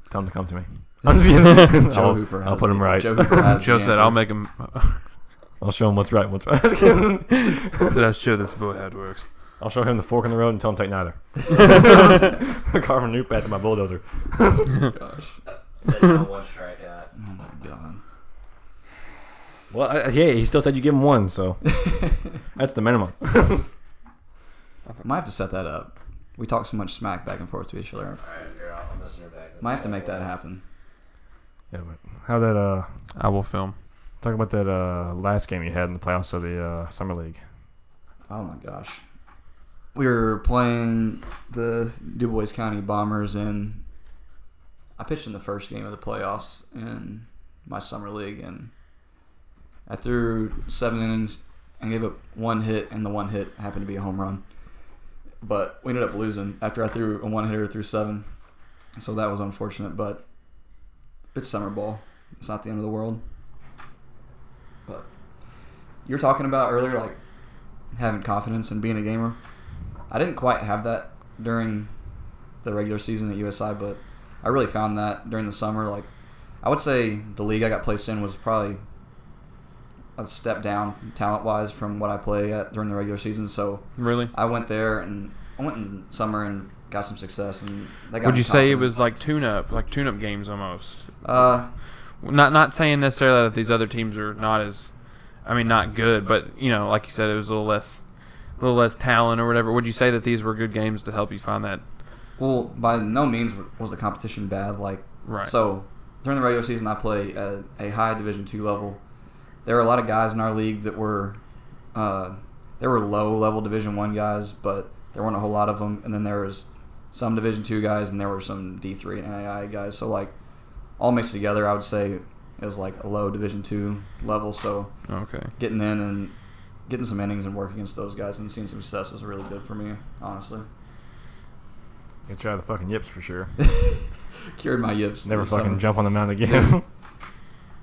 S1: tell him to come to me. I'm just kidding.
S3: Joe Hooper,
S1: I'll put him right.
S3: Joe Hooper has
S2: Joe
S3: the
S2: said,
S3: answer.
S2: "I'll make him."
S1: I'll show him what's right. What's right.
S2: Let's show this boy how it works.
S1: I'll show him the fork in the road and tell him to take neither. Carve a new path to my bulldozer.
S3: Gosh.
S5: Said no one strikeout.
S3: Oh my god.
S1: Well, yeah, he still said you give him one, so that's the minimum.
S3: Might have to set that up. We talk so much smack back and forth to each other.
S4: Alright, here, I'm messing her back.
S3: Might have to make that happen.
S1: Yeah, but how that
S2: I will film.
S1: talk about that last game you had in the playoffs of the summer league.
S3: Oh my gosh. We were playing the Du Bois County Bombers, and I pitched in the first game of the playoffs in my summer league, and I threw 7 innings and gave up 1 hit, and the 1 hit happened to be a home run. But we ended up losing after I threw a 1-hitter through 7, so that was unfortunate, but it's summer ball. It's not the end of the world. But you're talking about earlier, like, having confidence in being a gamer. I didn't quite have that during the regular season at USI, but I really found that during the summer. Like, I would say the league I got placed in was probably a step down talent-wise from what I play at during the regular season. So
S2: Really?
S3: I went there, and I went in summer and got some success. And that got
S2: Would
S3: me
S2: you say it
S3: confident.
S2: was like tune-up games almost?
S3: Uh,
S2: Not saying necessarily that these other teams are not good, but like you said, it was a little less talent or whatever. Would you say that these were good games to help you find that?
S3: well, by no means was the competition bad. Like,
S2: Right.
S3: So during the regular season, I play at a high Division II level. There were a lot of guys in our league that were low level Division I guys, but there weren't a whole lot of them. And then there was some Division II guys, and there were some D3 and NAI guys. So like all mixed together, I would say it was like a low Division II level. So
S2: Okay.
S3: getting in and getting some innings and working against those guys and seeing some success was really good for me, honestly.
S1: Get you out of the fucking yips for sure.
S3: Cured my yips.
S1: Never
S3: this
S1: fucking
S3: summer.
S1: jump on the mound again.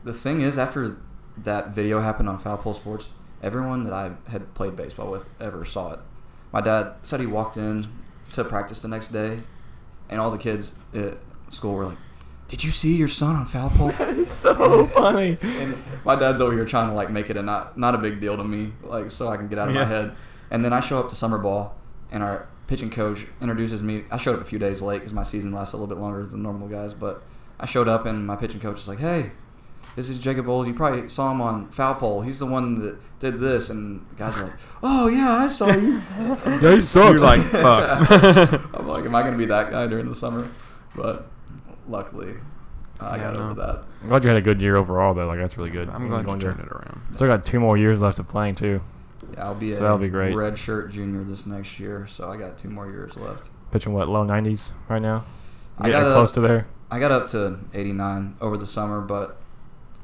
S3: The thing is, after that video happened on Foul Pole Sports, everyone that I had played baseball with ever saw it. My dad said he walked in to practice the next day, and all the kids at school were like, "Did you see your son on Foul Pole?"
S1: It's so funny.
S3: And my dad's over here trying to like make it a not a big deal to me, like so I can get out of my
S2: Yeah.
S3: head. And then I show up to summer ball, and our pitching coach introduces me. I showed up a few days late because my season lasted a little bit longer than normal guys. But I showed up, and my pitching coach was like, "Hey, this is Jacob Bowles. You probably saw him on Foul Pole. He's the one that did this." And the guys are like, "Oh yeah, I saw you."
S1: Yeah, he sucks.
S2: You're like, fuck.
S3: I'm like, "Am I gonna be that guy during the summer?" But luckily, I
S2: Yeah,
S3: got
S2: no.
S3: over that.
S1: I'm glad you had a good year overall, though. Like, that's really good.
S2: I'm glad you
S1: Going to-
S2: turned it around.
S1: Still got 2 more years left of playing, too.
S3: Yeah, I'll be
S1: So
S3: a
S1: that'll be great.
S3: red shirt junior this next year, so I got 2 more years left.
S1: Pitching, what, low 90s right now?
S3: I
S1: Getting
S3: got
S1: close to there?
S3: I got up to 89 over the summer, but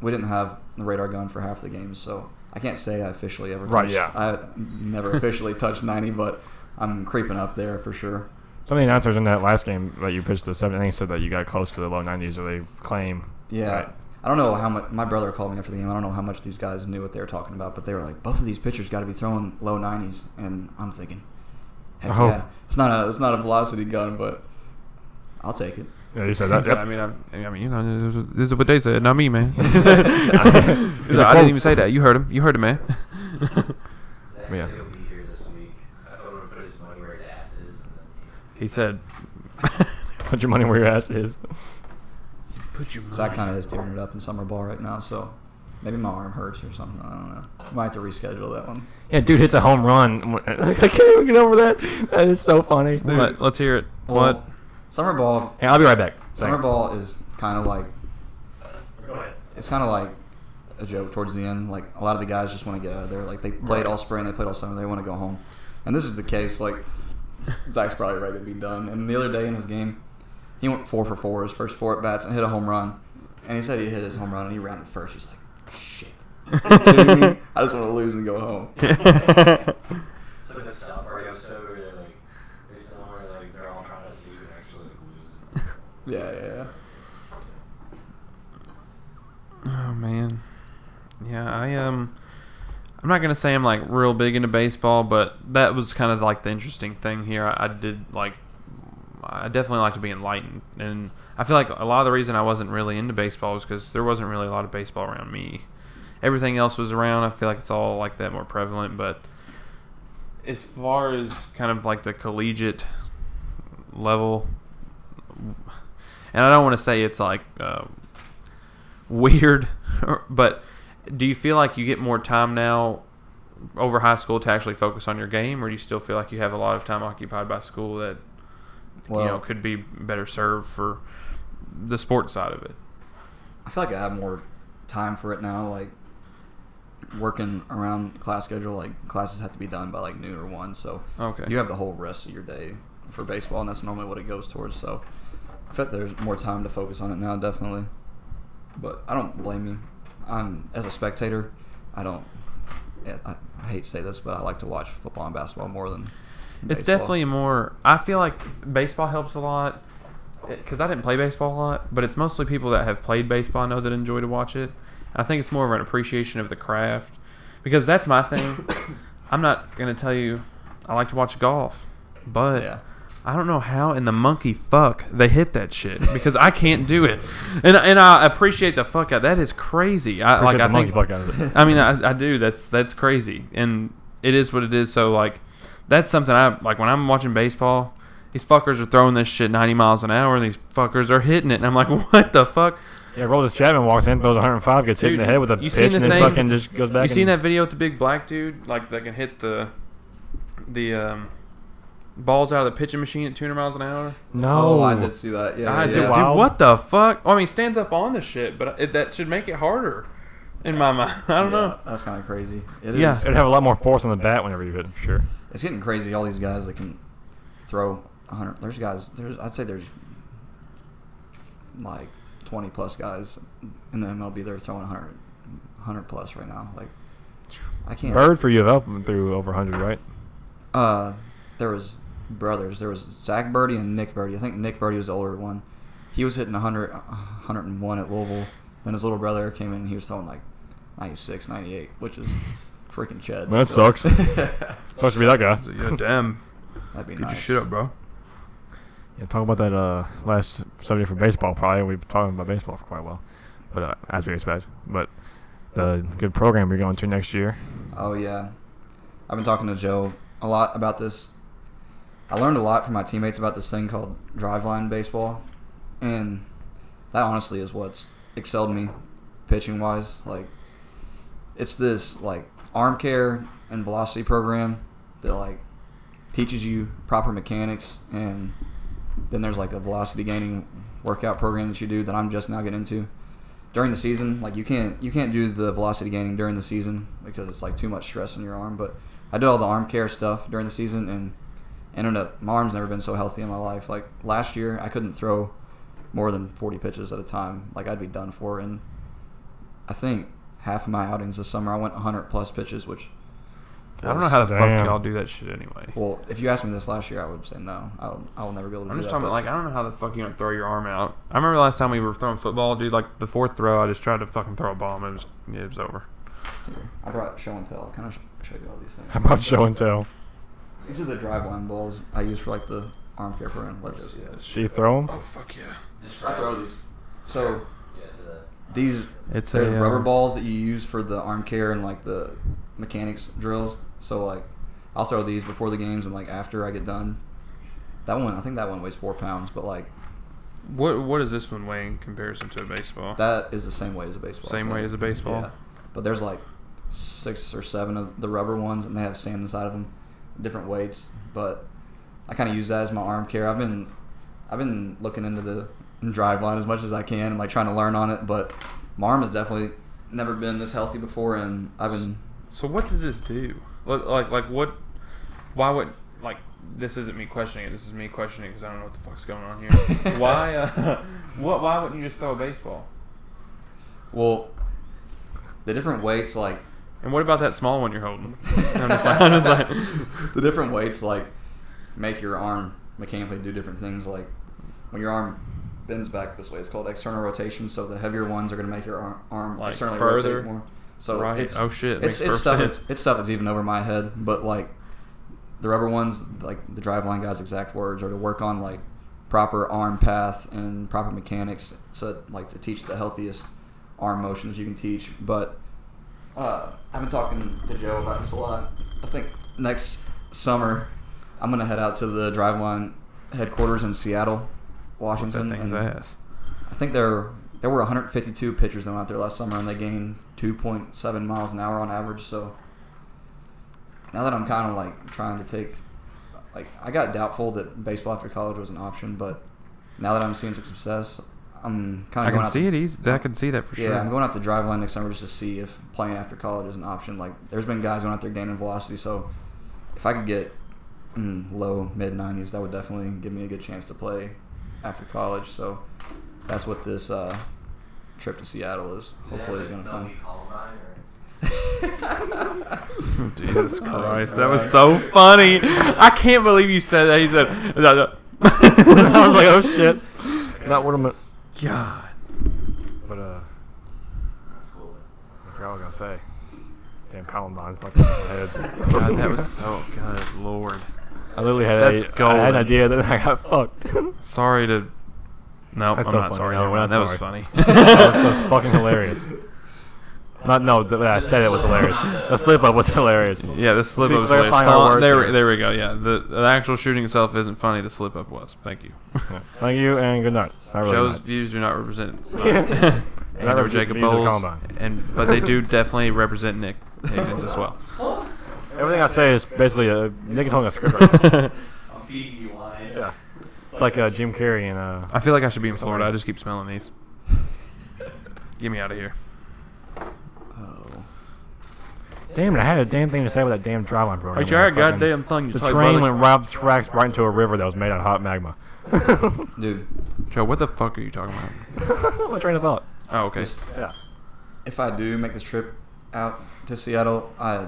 S3: we didn't have the radar gun for half the games, so I can't say I officially ever
S1: Right,
S3: touched.
S1: yeah.
S3: I never officially touched 90, but I'm creeping up there for sure.
S1: Some of the announcers in that last game that you pitched the 7th inning said that you got close to the low 90s, or they claim.
S3: Yeah.
S1: Right.
S3: I don't know how much. My brother called me after the game. I don't know how much these guys knew what they were talking about, but they were like, both of these pitchers got to be throwing low 90s, and I'm thinking, heck
S1: Oh.
S3: yeah, it's not a velocity gun, but I'll take it.
S1: Yeah, you said that. Yep.
S2: I mean, you know, this is what they said, not me, man.
S1: These
S2: I
S1: are
S2: didn't even
S1: quotes.
S2: say that. You heard him. You heard him, man.
S5: Zach's
S1: Yeah.
S5: gonna be here this week. I told him to put his money where his ass is. And then
S2: He said,
S1: Put your money where your ass is.
S2: "Put your
S3: Zach kind of is tearing it up in summer ball right now, so maybe my arm hurts or something. I don't know. Might have to reschedule that one.
S1: Yeah, dude hits a home run. I can't even get over that. That is so funny.
S2: Let's hear it.
S3: Well,
S2: What?
S3: Summer ball.
S1: Hey, I'll be right back.
S3: Summer ball is kind of like
S1: Go ahead.
S3: it's kind of like a joke towards the end. Like a lot of the guys just want to get out of there. Like they played all spring, they played all summer, they want to go home. And this is the case. Like Zach's probably ready to be done. And the other day in his game, he went 4 for 4 his first 4 at bats and hit a home run. And he said he hit his home run and he rounded first. He's like, shit. Kidding me? I just want to lose and go home.
S5: it's like that South Park episode where they're somewhere like they're all trying to see who actually lose.
S3: Yeah.
S2: Oh man, yeah. I'm not gonna say I'm like real big into baseball, but that was kind of like the interesting thing here. I definitely like to be enlightened, and I feel like a lot of the reason I wasn't really into baseball was because there wasn't really a lot of baseball around me. Everything else was around. I feel like it's all like that more prevalent, but as far as kind of like the collegiate level, and I don't want to say it's like weird, but do you feel like you get more time now over high school to actually focus on your game, or do you still feel like you have a lot of time occupied by school that
S3: Well,
S2: could be better served for the sports side of it?
S3: I feel like I have more time for it now. Like working around the class schedule, like classes have to be done by like noon or 1, so
S2: Okay.
S3: you have the whole rest of your day for baseball, and that's normally what it goes towards. So I feel like there's more time to focus on it now, definitely. But I don't blame you. As a spectator, I hate to say this, but I like to watch football and basketball more than
S2: It's
S3: baseball.
S2: definitely more. I feel like baseball helps a lot because I didn't play baseball a lot, but it's mostly people that have played baseball I know that enjoy to watch it. I think it's more of an appreciation of the craft because that's my thing. I'm not going to tell you I like to watch golf, but
S3: Yeah.
S2: I don't know how in the monkey fuck they hit that shit because I can't do it, and I appreciate the fuck out. That is crazy. I
S1: Appreciate the monkey
S2: think.
S1: fuck out of it.
S2: I mean, I do. That's crazy, and it is what it is. So like, that's something I like when I'm watching baseball. These fuckers are throwing this shit 90 miles an hour, and these fuckers are hitting it, and I'm like, what the fuck?
S1: Yeah, Roldis Chapman walks in, throws 105, gets hit in the
S2: Dude,
S1: head with a
S2: you
S1: pitch,
S2: seen the
S1: and then
S2: thing?
S1: fucking just goes back.
S2: You seen that video with the big black dude, like that can hit the balls out of the pitching machine at 200 miles an hour?
S1: No.
S3: Oh, I did see that. Yeah,
S2: I
S1: is
S2: said,
S1: it
S3: yeah.
S2: dude,
S1: wild?
S2: what the fuck? I mean, he stands up on the shit, but that should make it harder in my mind. I don't know.
S3: That's kind of crazy. It is.
S2: Yeah.
S1: It'd have a lot more force on the bat whenever you hit it, for sure.
S3: It's getting crazy. All these guys that can throw 100. There's guys. I'd say there's like 20 plus guys in the MLB that are throwing 100 plus right now. Like I can't.
S1: Bird for U of L threw over 100, right?
S3: There was brothers. There was Zach Birdie and Nick Birdie. I think Nick Birdie was the older one. He was hitting 101 at Louisville. Then his little brother came in and he was throwing like 96, 98, which is freaking Chad.
S1: That
S3: So-
S1: sucks. Sucks to be that guy.
S2: So, yeah, damn.
S3: That'd be
S2: Get
S3: nice.
S2: your shit up, bro.
S1: Yeah, talk about that last subject for baseball. Probably we've been talking about baseball for quite a while, but as we expect. But the good program you're going to next year.
S3: Oh yeah, I've been talking to Joe a lot about this. I learned a lot from my teammates about this thing called driveline baseball, and that honestly is what's excelled me pitching wise. Like, it's this like arm care and velocity program that like teaches you proper mechanics, and then there's like a velocity gaining workout program that you do that I'm just now getting into. During the season, like you can't do the velocity gaining during the season because it's like too much stress on your arm. But I did all the arm care stuff during the season and ended up, my arm's never been so healthy in my life. Like last year, I couldn't throw more than 40 pitches at a time. Like I'd be done for. And I think half of my outings this summer, I went 100 plus pitches, which
S2: I don't know how the
S1: Damn.
S2: fuck y'all do that shit anyway.
S3: Well, if you asked me this last year, I would say no. I will never be able to
S2: I'm
S3: do
S2: just
S3: that.
S2: talking about,
S3: but
S2: like, I don't know how the fuck you don't throw your arm out. I remember last time we were throwing football, dude, like, the fourth throw, I just tried to fucking throw a bomb. It was over.
S3: I brought show and tell. Can I show you all these things?
S1: How about show and tell?
S3: These are the drive line balls I use for, like, the arm care program. Let Joe see it.
S1: She throw them?
S2: Oh, fuck yeah.
S3: I
S4: Describe
S3: throw
S4: it.
S3: these. So,
S4: Yeah, to the
S3: these,
S2: It's
S3: there's
S2: a
S3: rubber balls that you use for the arm care and, like, the mechanics drills. So, like, I'll throw these before the games and, like, after I get done. That one, I think that one weighs 4 pounds, but, like,
S2: What does this one weigh in comparison to a baseball?
S3: that is the same weight as a baseball.
S2: Same
S3: I
S2: weight
S3: think.
S2: as a baseball?
S3: Yeah. But there's, like, 6 or 7 of the rubber ones, and they have sand inside of them, different weights. But I kind of use that as my arm care. I've been looking into the drive line as much as I can and, like, trying to learn on it. But my arm has definitely never been this healthy before, and I've been.
S2: So what does this do? Like what? Why would, like, this isn't me questioning it. This is me questioning because I don't know what the fuck's going on here. Why? Why wouldn't you just throw a baseball?
S3: Well, the different weights, like,
S2: And what about that small one you're holding? I'm just like,
S3: the different weights, like, make your arm mechanically do different things. Like, when your arm bends back this way, it's called external rotation. So the heavier ones are going to make your arm
S2: Like,
S3: externally
S2: further?
S3: rotate more. So
S2: right.
S3: it's
S2: Oh shit.
S3: it's
S2: Makes
S3: stuff
S2: perfect sense.
S3: it's stuff that's even over my head. But, like, the rubber ones, like the driveline guys' exact words are to work on, like, proper arm path and proper mechanics. So, like, to teach the healthiest arm motion that you can teach. But I've been talking to Joe about this a lot. I think next summer I'm gonna head out to the driveline headquarters in Seattle, Washington.
S2: That thing's
S3: and
S2: ass.
S3: I think there were 152 pitchers that went out there last summer, and they gained 2.7 miles an hour on average. So now that I'm kind of, like, trying to take, like, I got doubtful that baseball after college was an option, but now that I'm seeing some success, I'm kind
S2: I
S3: of going
S2: can
S3: out
S2: see
S3: to,
S2: it easy. I can see that for
S3: yeah,
S2: sure.
S3: I'm going out to driveline next summer just to see if playing after college is an option. Like, there's been guys going out there gaining velocity, so if I could get low mid 90s, that would definitely give me a good chance to play after college. So that's what this trip to Seattle is. Hopefully, it's gonna be fun.
S2: Jesus Christ, that was so funny. I can't believe you said that. He said,
S1: I was like, oh shit. Not what I'm.
S2: God.
S1: But
S5: That's cool.
S1: I forgot what I was gonna say. Damn Columbine fucking in my head.
S2: God, that was so good, Lord.
S1: I literally had
S2: That's
S1: I had
S2: golden.
S1: an idea that I got fucked.
S2: Sorry to. No, I'm
S1: That's so
S2: not
S1: funny.
S2: sorry.
S1: No,
S2: Never
S1: we're
S2: mind.
S1: not
S2: That was
S1: sorry.
S2: funny.
S1: that was fucking hilarious. I said it was hilarious. The slip up was hilarious.
S2: Yeah, the slip
S1: See,
S2: up was hilarious.
S1: clarifying our words here.
S2: There we go. Yeah, the actual shooting itself isn't funny. The slip up was. Thank you.
S1: Yeah. Thank you and good night. Not really
S2: Joe's
S1: night.
S2: views do not represent
S1: Not
S2: Andrew
S1: represent
S2: Jacob
S1: the views of
S2: Bowles,
S1: Columbine.
S2: but they do definitely represent Nick Higgins as well.
S1: Everything I say is basically Nick is holding a script right now.
S5: I'm feeding you lines.
S1: Yeah. It's like Jim Carrey and
S2: I feel like I should be in Florida. I just keep smelling these. Get me out of here.
S3: Oh.
S1: damn it! I had a damn thing to say about that damn driveline program.
S2: Hey, Jared,
S1: Fucking-
S2: goddamn thing.
S1: The train went right off the tracks right into a river that was made out of hot magma.
S3: Dude,
S2: Joe, what the fuck are you talking about?
S1: My train of thought.
S2: Oh, okay.
S3: Just-
S1: Yeah.
S3: if I do make this trip out to Seattle, I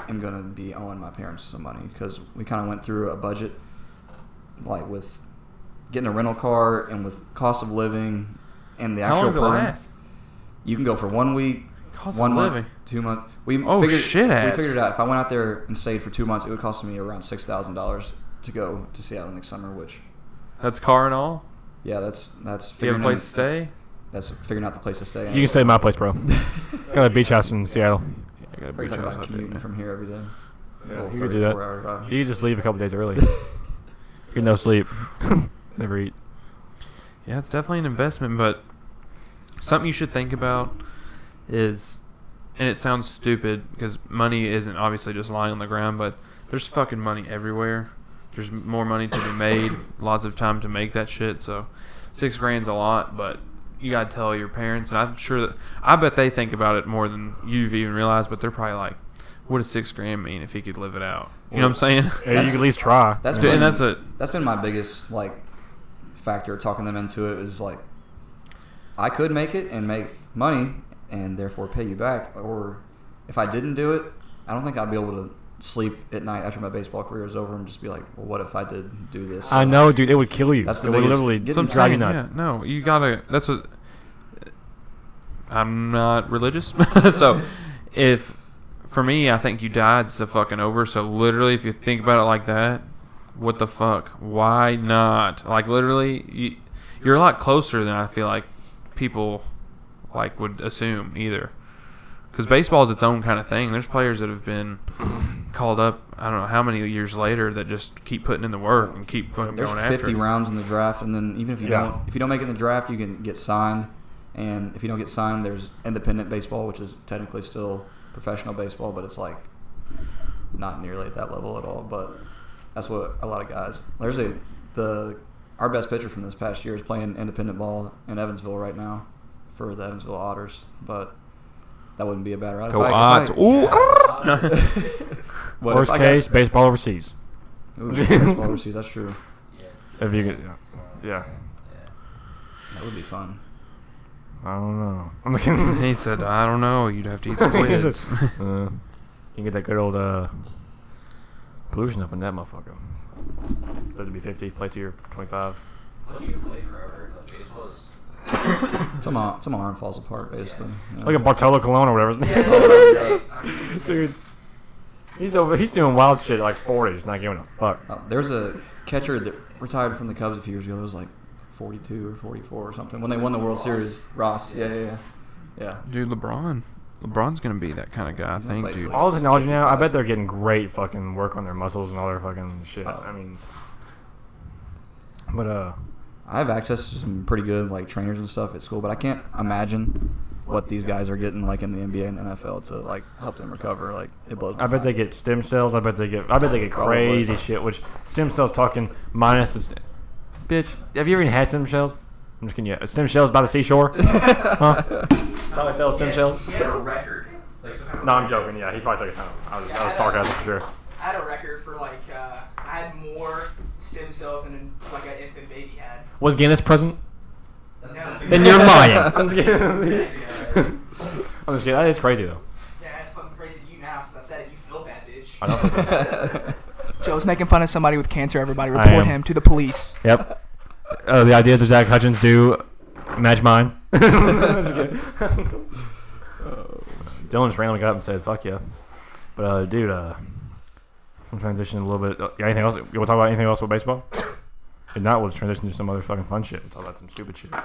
S3: am going to be owing my parents some money because we kind of went through a budget, like with getting a rental car and with cost of living and the
S2: How
S3: actual
S2: long does it
S3: program.
S2: last?
S3: You can go for 1 week,
S2: Cost
S3: 1
S2: of
S3: month,
S2: living.
S3: 2 months. We
S2: Oh,
S3: figured,
S2: shit
S3: We
S2: ass.
S3: figured it out. If I went out there and stayed for 2 months, it would cost me around $6,000 to go to Seattle next summer. Which,
S2: That's car and all?
S3: yeah, that's
S2: Do you have a
S3: figuring
S2: place to stay?
S3: that's figuring out the place to stay.
S1: You can stay at my place, bro. Got a beach house in Seattle.
S2: I got a
S3: Probably
S2: beach
S3: talk
S2: house
S3: about
S2: out there,
S3: commuting
S2: man.
S3: from here every day.
S1: Yeah,
S3: Little
S1: you could do that.
S3: 34-hour drive.
S1: You could just leave a couple days early. Get no sleep. Never eat.
S2: Yeah, it's definitely an investment, but something you should think about is, and it sounds stupid because money isn't obviously just lying on the ground, but there's fucking money everywhere. There's more money to be made, lots of time to make that shit. So $6,000's a lot, but you gotta tell your parents, and I'm sure that I bet they think about it more than you've even realized. But they're probably like, "What does $6,000 mean if he could live it out?" You know what I'm saying?
S1: Yeah, you could at least try.
S3: That's
S1: Yeah.
S3: been,
S2: And that's it.
S3: That's been my biggest like factor talking them into it is like I could make it and make money and therefore pay you back, or if I didn't do it, I don't think I'd be able to sleep at night after my baseball career is over and just be like, well, what if I did do this?
S1: I know, dude. It would kill you.
S3: That's the
S1: it would
S3: biggest-
S1: literally
S3: That's what I'm
S1: drive you
S2: saying,
S1: nuts.
S2: yeah, no, you gotta. That's what. I'm not religious, so for me, I think you died, it's a fucking over. So literally, if you think about it like that, what the fuck? Why not? Like literally, you're a lot closer than I feel like people like would assume either. Because baseball is its own kind of thing. There's players that have been called up, I don't know how many years later, that just keep putting in the work and keep fucking
S3: There's
S2: going after
S3: 50
S2: it.
S3: rounds in the draft, and then even if you don't make it in the draft, you can get signed. And if you don't get signed, there's independent baseball, which is technically still professional baseball, but it's like not nearly at that level at all. But that's what a lot of guys. Our best pitcher from this past year is playing independent ball in Evansville right now for the Evansville Otters, but that wouldn't be a bad route.
S2: Go odds. Ooh.
S3: What
S1: Worst
S3: if I
S1: case, baseball overseas.
S3: Ooh, baseball overseas, that's true.
S1: If you could, yeah.
S3: That would be fun.
S1: I don't know. I'm looking.
S2: He said, I don't know. You'd have to eat squids.
S1: You can get that good old pollution up in that motherfucker. That'd be 50. Play to your 25.
S4: What do you play forever? Like baseball is.
S3: Till my arm falls apart, basically. You know?
S1: Look at Bartolo Colon or whatever. Dude, he's doing wild shit at like 40. He's not giving a fuck.
S3: There's a catcher that retired from the Cubs a few years ago. It was like 42 or 44 or something when they won the World Series. Ross, yeah.
S2: Dude, LeBron's going to be that kind of guy, I think, dude.
S1: All the technology now, I bet they're getting great fucking work on their muscles and all their fucking shit. I mean, but
S3: I have access to some pretty good like trainers and stuff at school, but I can't imagine what these guys are getting like in the NBA and the NFL to like help them recover. Like it blows.
S1: I bet they get stem cells. I bet they get crazy shit. Which stem cells talking minus the bitch. Have you ever even had stem cells? I'm just kidding. Yeah, stem cells by the seashore. Huh? Solid cell stem cells.
S4: He had a record.
S1: No, I'm joking. Yeah, he probably took it home. I was sarcasm for sure.
S6: I had a record for like I had more stem cells than like an infant baby had.
S1: Was Guinness present?
S5: That's
S1: Then you're lying. I'm just kidding. I'm just kidding. That is crazy though.
S6: Yeah, it's fucking crazy to you now since I said it. You feel bad, bitch.
S1: I know.
S6: Joe's making fun of somebody with cancer. Everybody
S1: I am.
S6: report him to the police.
S1: Yep. The ideas of Zach Hutchins do match mine. Dylan just randomly got up and said, "Fuck yeah." But dude, I'm transitioning a little bit. Anything else? You want to talk about anything else with baseball? If not, we'll transition to some other fucking fun shit. We'll talk about some stupid shit.
S3: Can't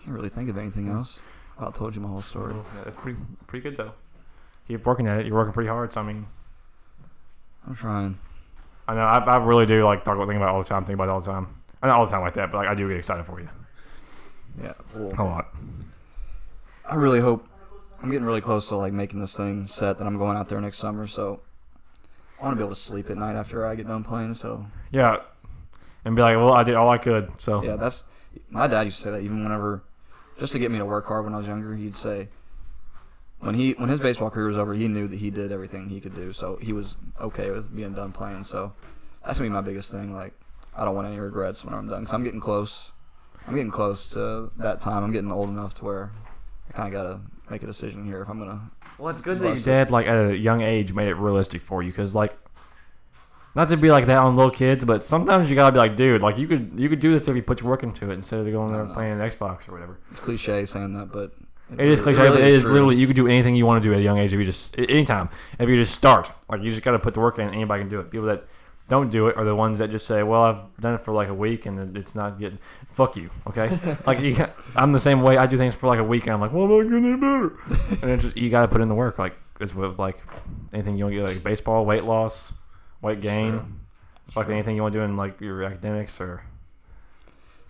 S3: really think of anything else. I about told you my whole story.
S1: Yeah, that's pretty good though. Keep working at it. You're working pretty hard. So I mean,
S3: I'm trying.
S1: I know I really do like think about it all the time. Think about it all the time. Not all the time like that, but like, I do get excited for you.
S3: Yeah.
S1: A lot.
S3: I really hope. I'm getting really close to like making this thing set that I'm going out there next summer. So I want to be able to sleep at night after I get done playing. So
S1: Yeah, and be like, well, I did all I could. So
S3: yeah, that's my dad used to say that even whenever, just to get me to work hard when I was younger, he'd say when his baseball career was over, he knew that he did everything he could do, so he was okay with being done playing. So that's gonna be my biggest thing. Like I don't want any regrets when I'm done. Cause I'm getting close. I'm getting close to that time. I'm getting old enough to where I kind of gotta make a decision here if I'm gonna.
S1: well, it's good that your dad, like at a young age, made it realistic for you, because like, not to be like that on little kids, but sometimes you gotta be like, dude, like you could do this if you put your work into it instead of going there and playing an Xbox or whatever.
S3: It's cliche saying that, but
S1: It is cliche, but it is
S3: true.
S1: literally you can do anything you want to do at a young age if you just anytime if you just start. Like you just gotta put the work in. Anybody can do it. People that don't do it are the ones that just say, "Well, I've done it for like a week and it's not getting." Fuck you, okay? Like I'm the same way. I do things for like a week and I'm like, "Well, I'm not getting any better." And it's just you gotta put in the work. Like it's with like anything you want to get, like baseball, weight loss, weight gain, fucking anything you want to do in like your academics or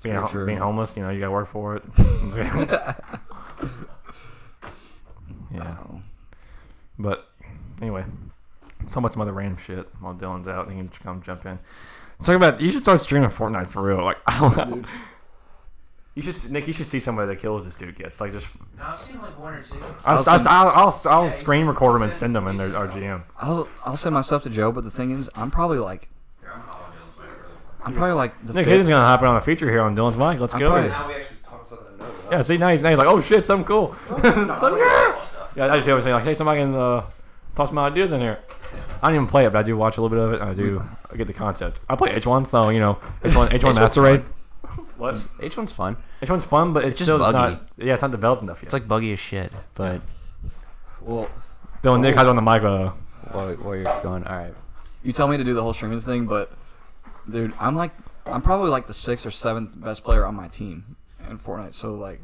S1: being
S3: very true.
S1: being homeless. You know, you gotta work for it. Yeah.
S3: Oh.
S1: But anyway, so much some other random shit while Dylan's out. He can just come jump in. Talk about you should start streaming Fortnite for real. Like, you should Nick. You should see somebody that kills this dude gets. Like, just
S4: No, I've seen like one or two.
S1: I'll screen record them and send them in their RGM.
S3: I'll send my stuff to Joe, but the thing is, I'm probably like
S4: Here, I'm calling Dylan's mic really quick.
S3: the
S1: Nick
S3: fifth.
S1: Hayden's gonna hop in on a feature here on Dylan's mic. Let's
S3: I'm
S1: go.
S3: probably-
S5: Now we actually talk something to know.
S1: Yeah. See now he's like, oh shit, something cool. Something, yeah, I just was saying like, hey, somebody can toss my ideas in here. I don't even play it, but I do watch a little bit of it. And I get the concept. I play H1, so H1 Master Race. What?
S7: H1's fun.
S1: H1's fun, but it's
S7: just
S1: still
S7: buggy.
S1: not. Yeah, it's not developed enough yet.
S7: It's like buggy as shit. But
S3: Well,
S1: Dylan Nick has on the mic.
S7: while you're going, all right.
S3: you tell me to do the whole streaming thing, but dude, I'm probably like the 6th or 7th best player on my team in Fortnite. So like,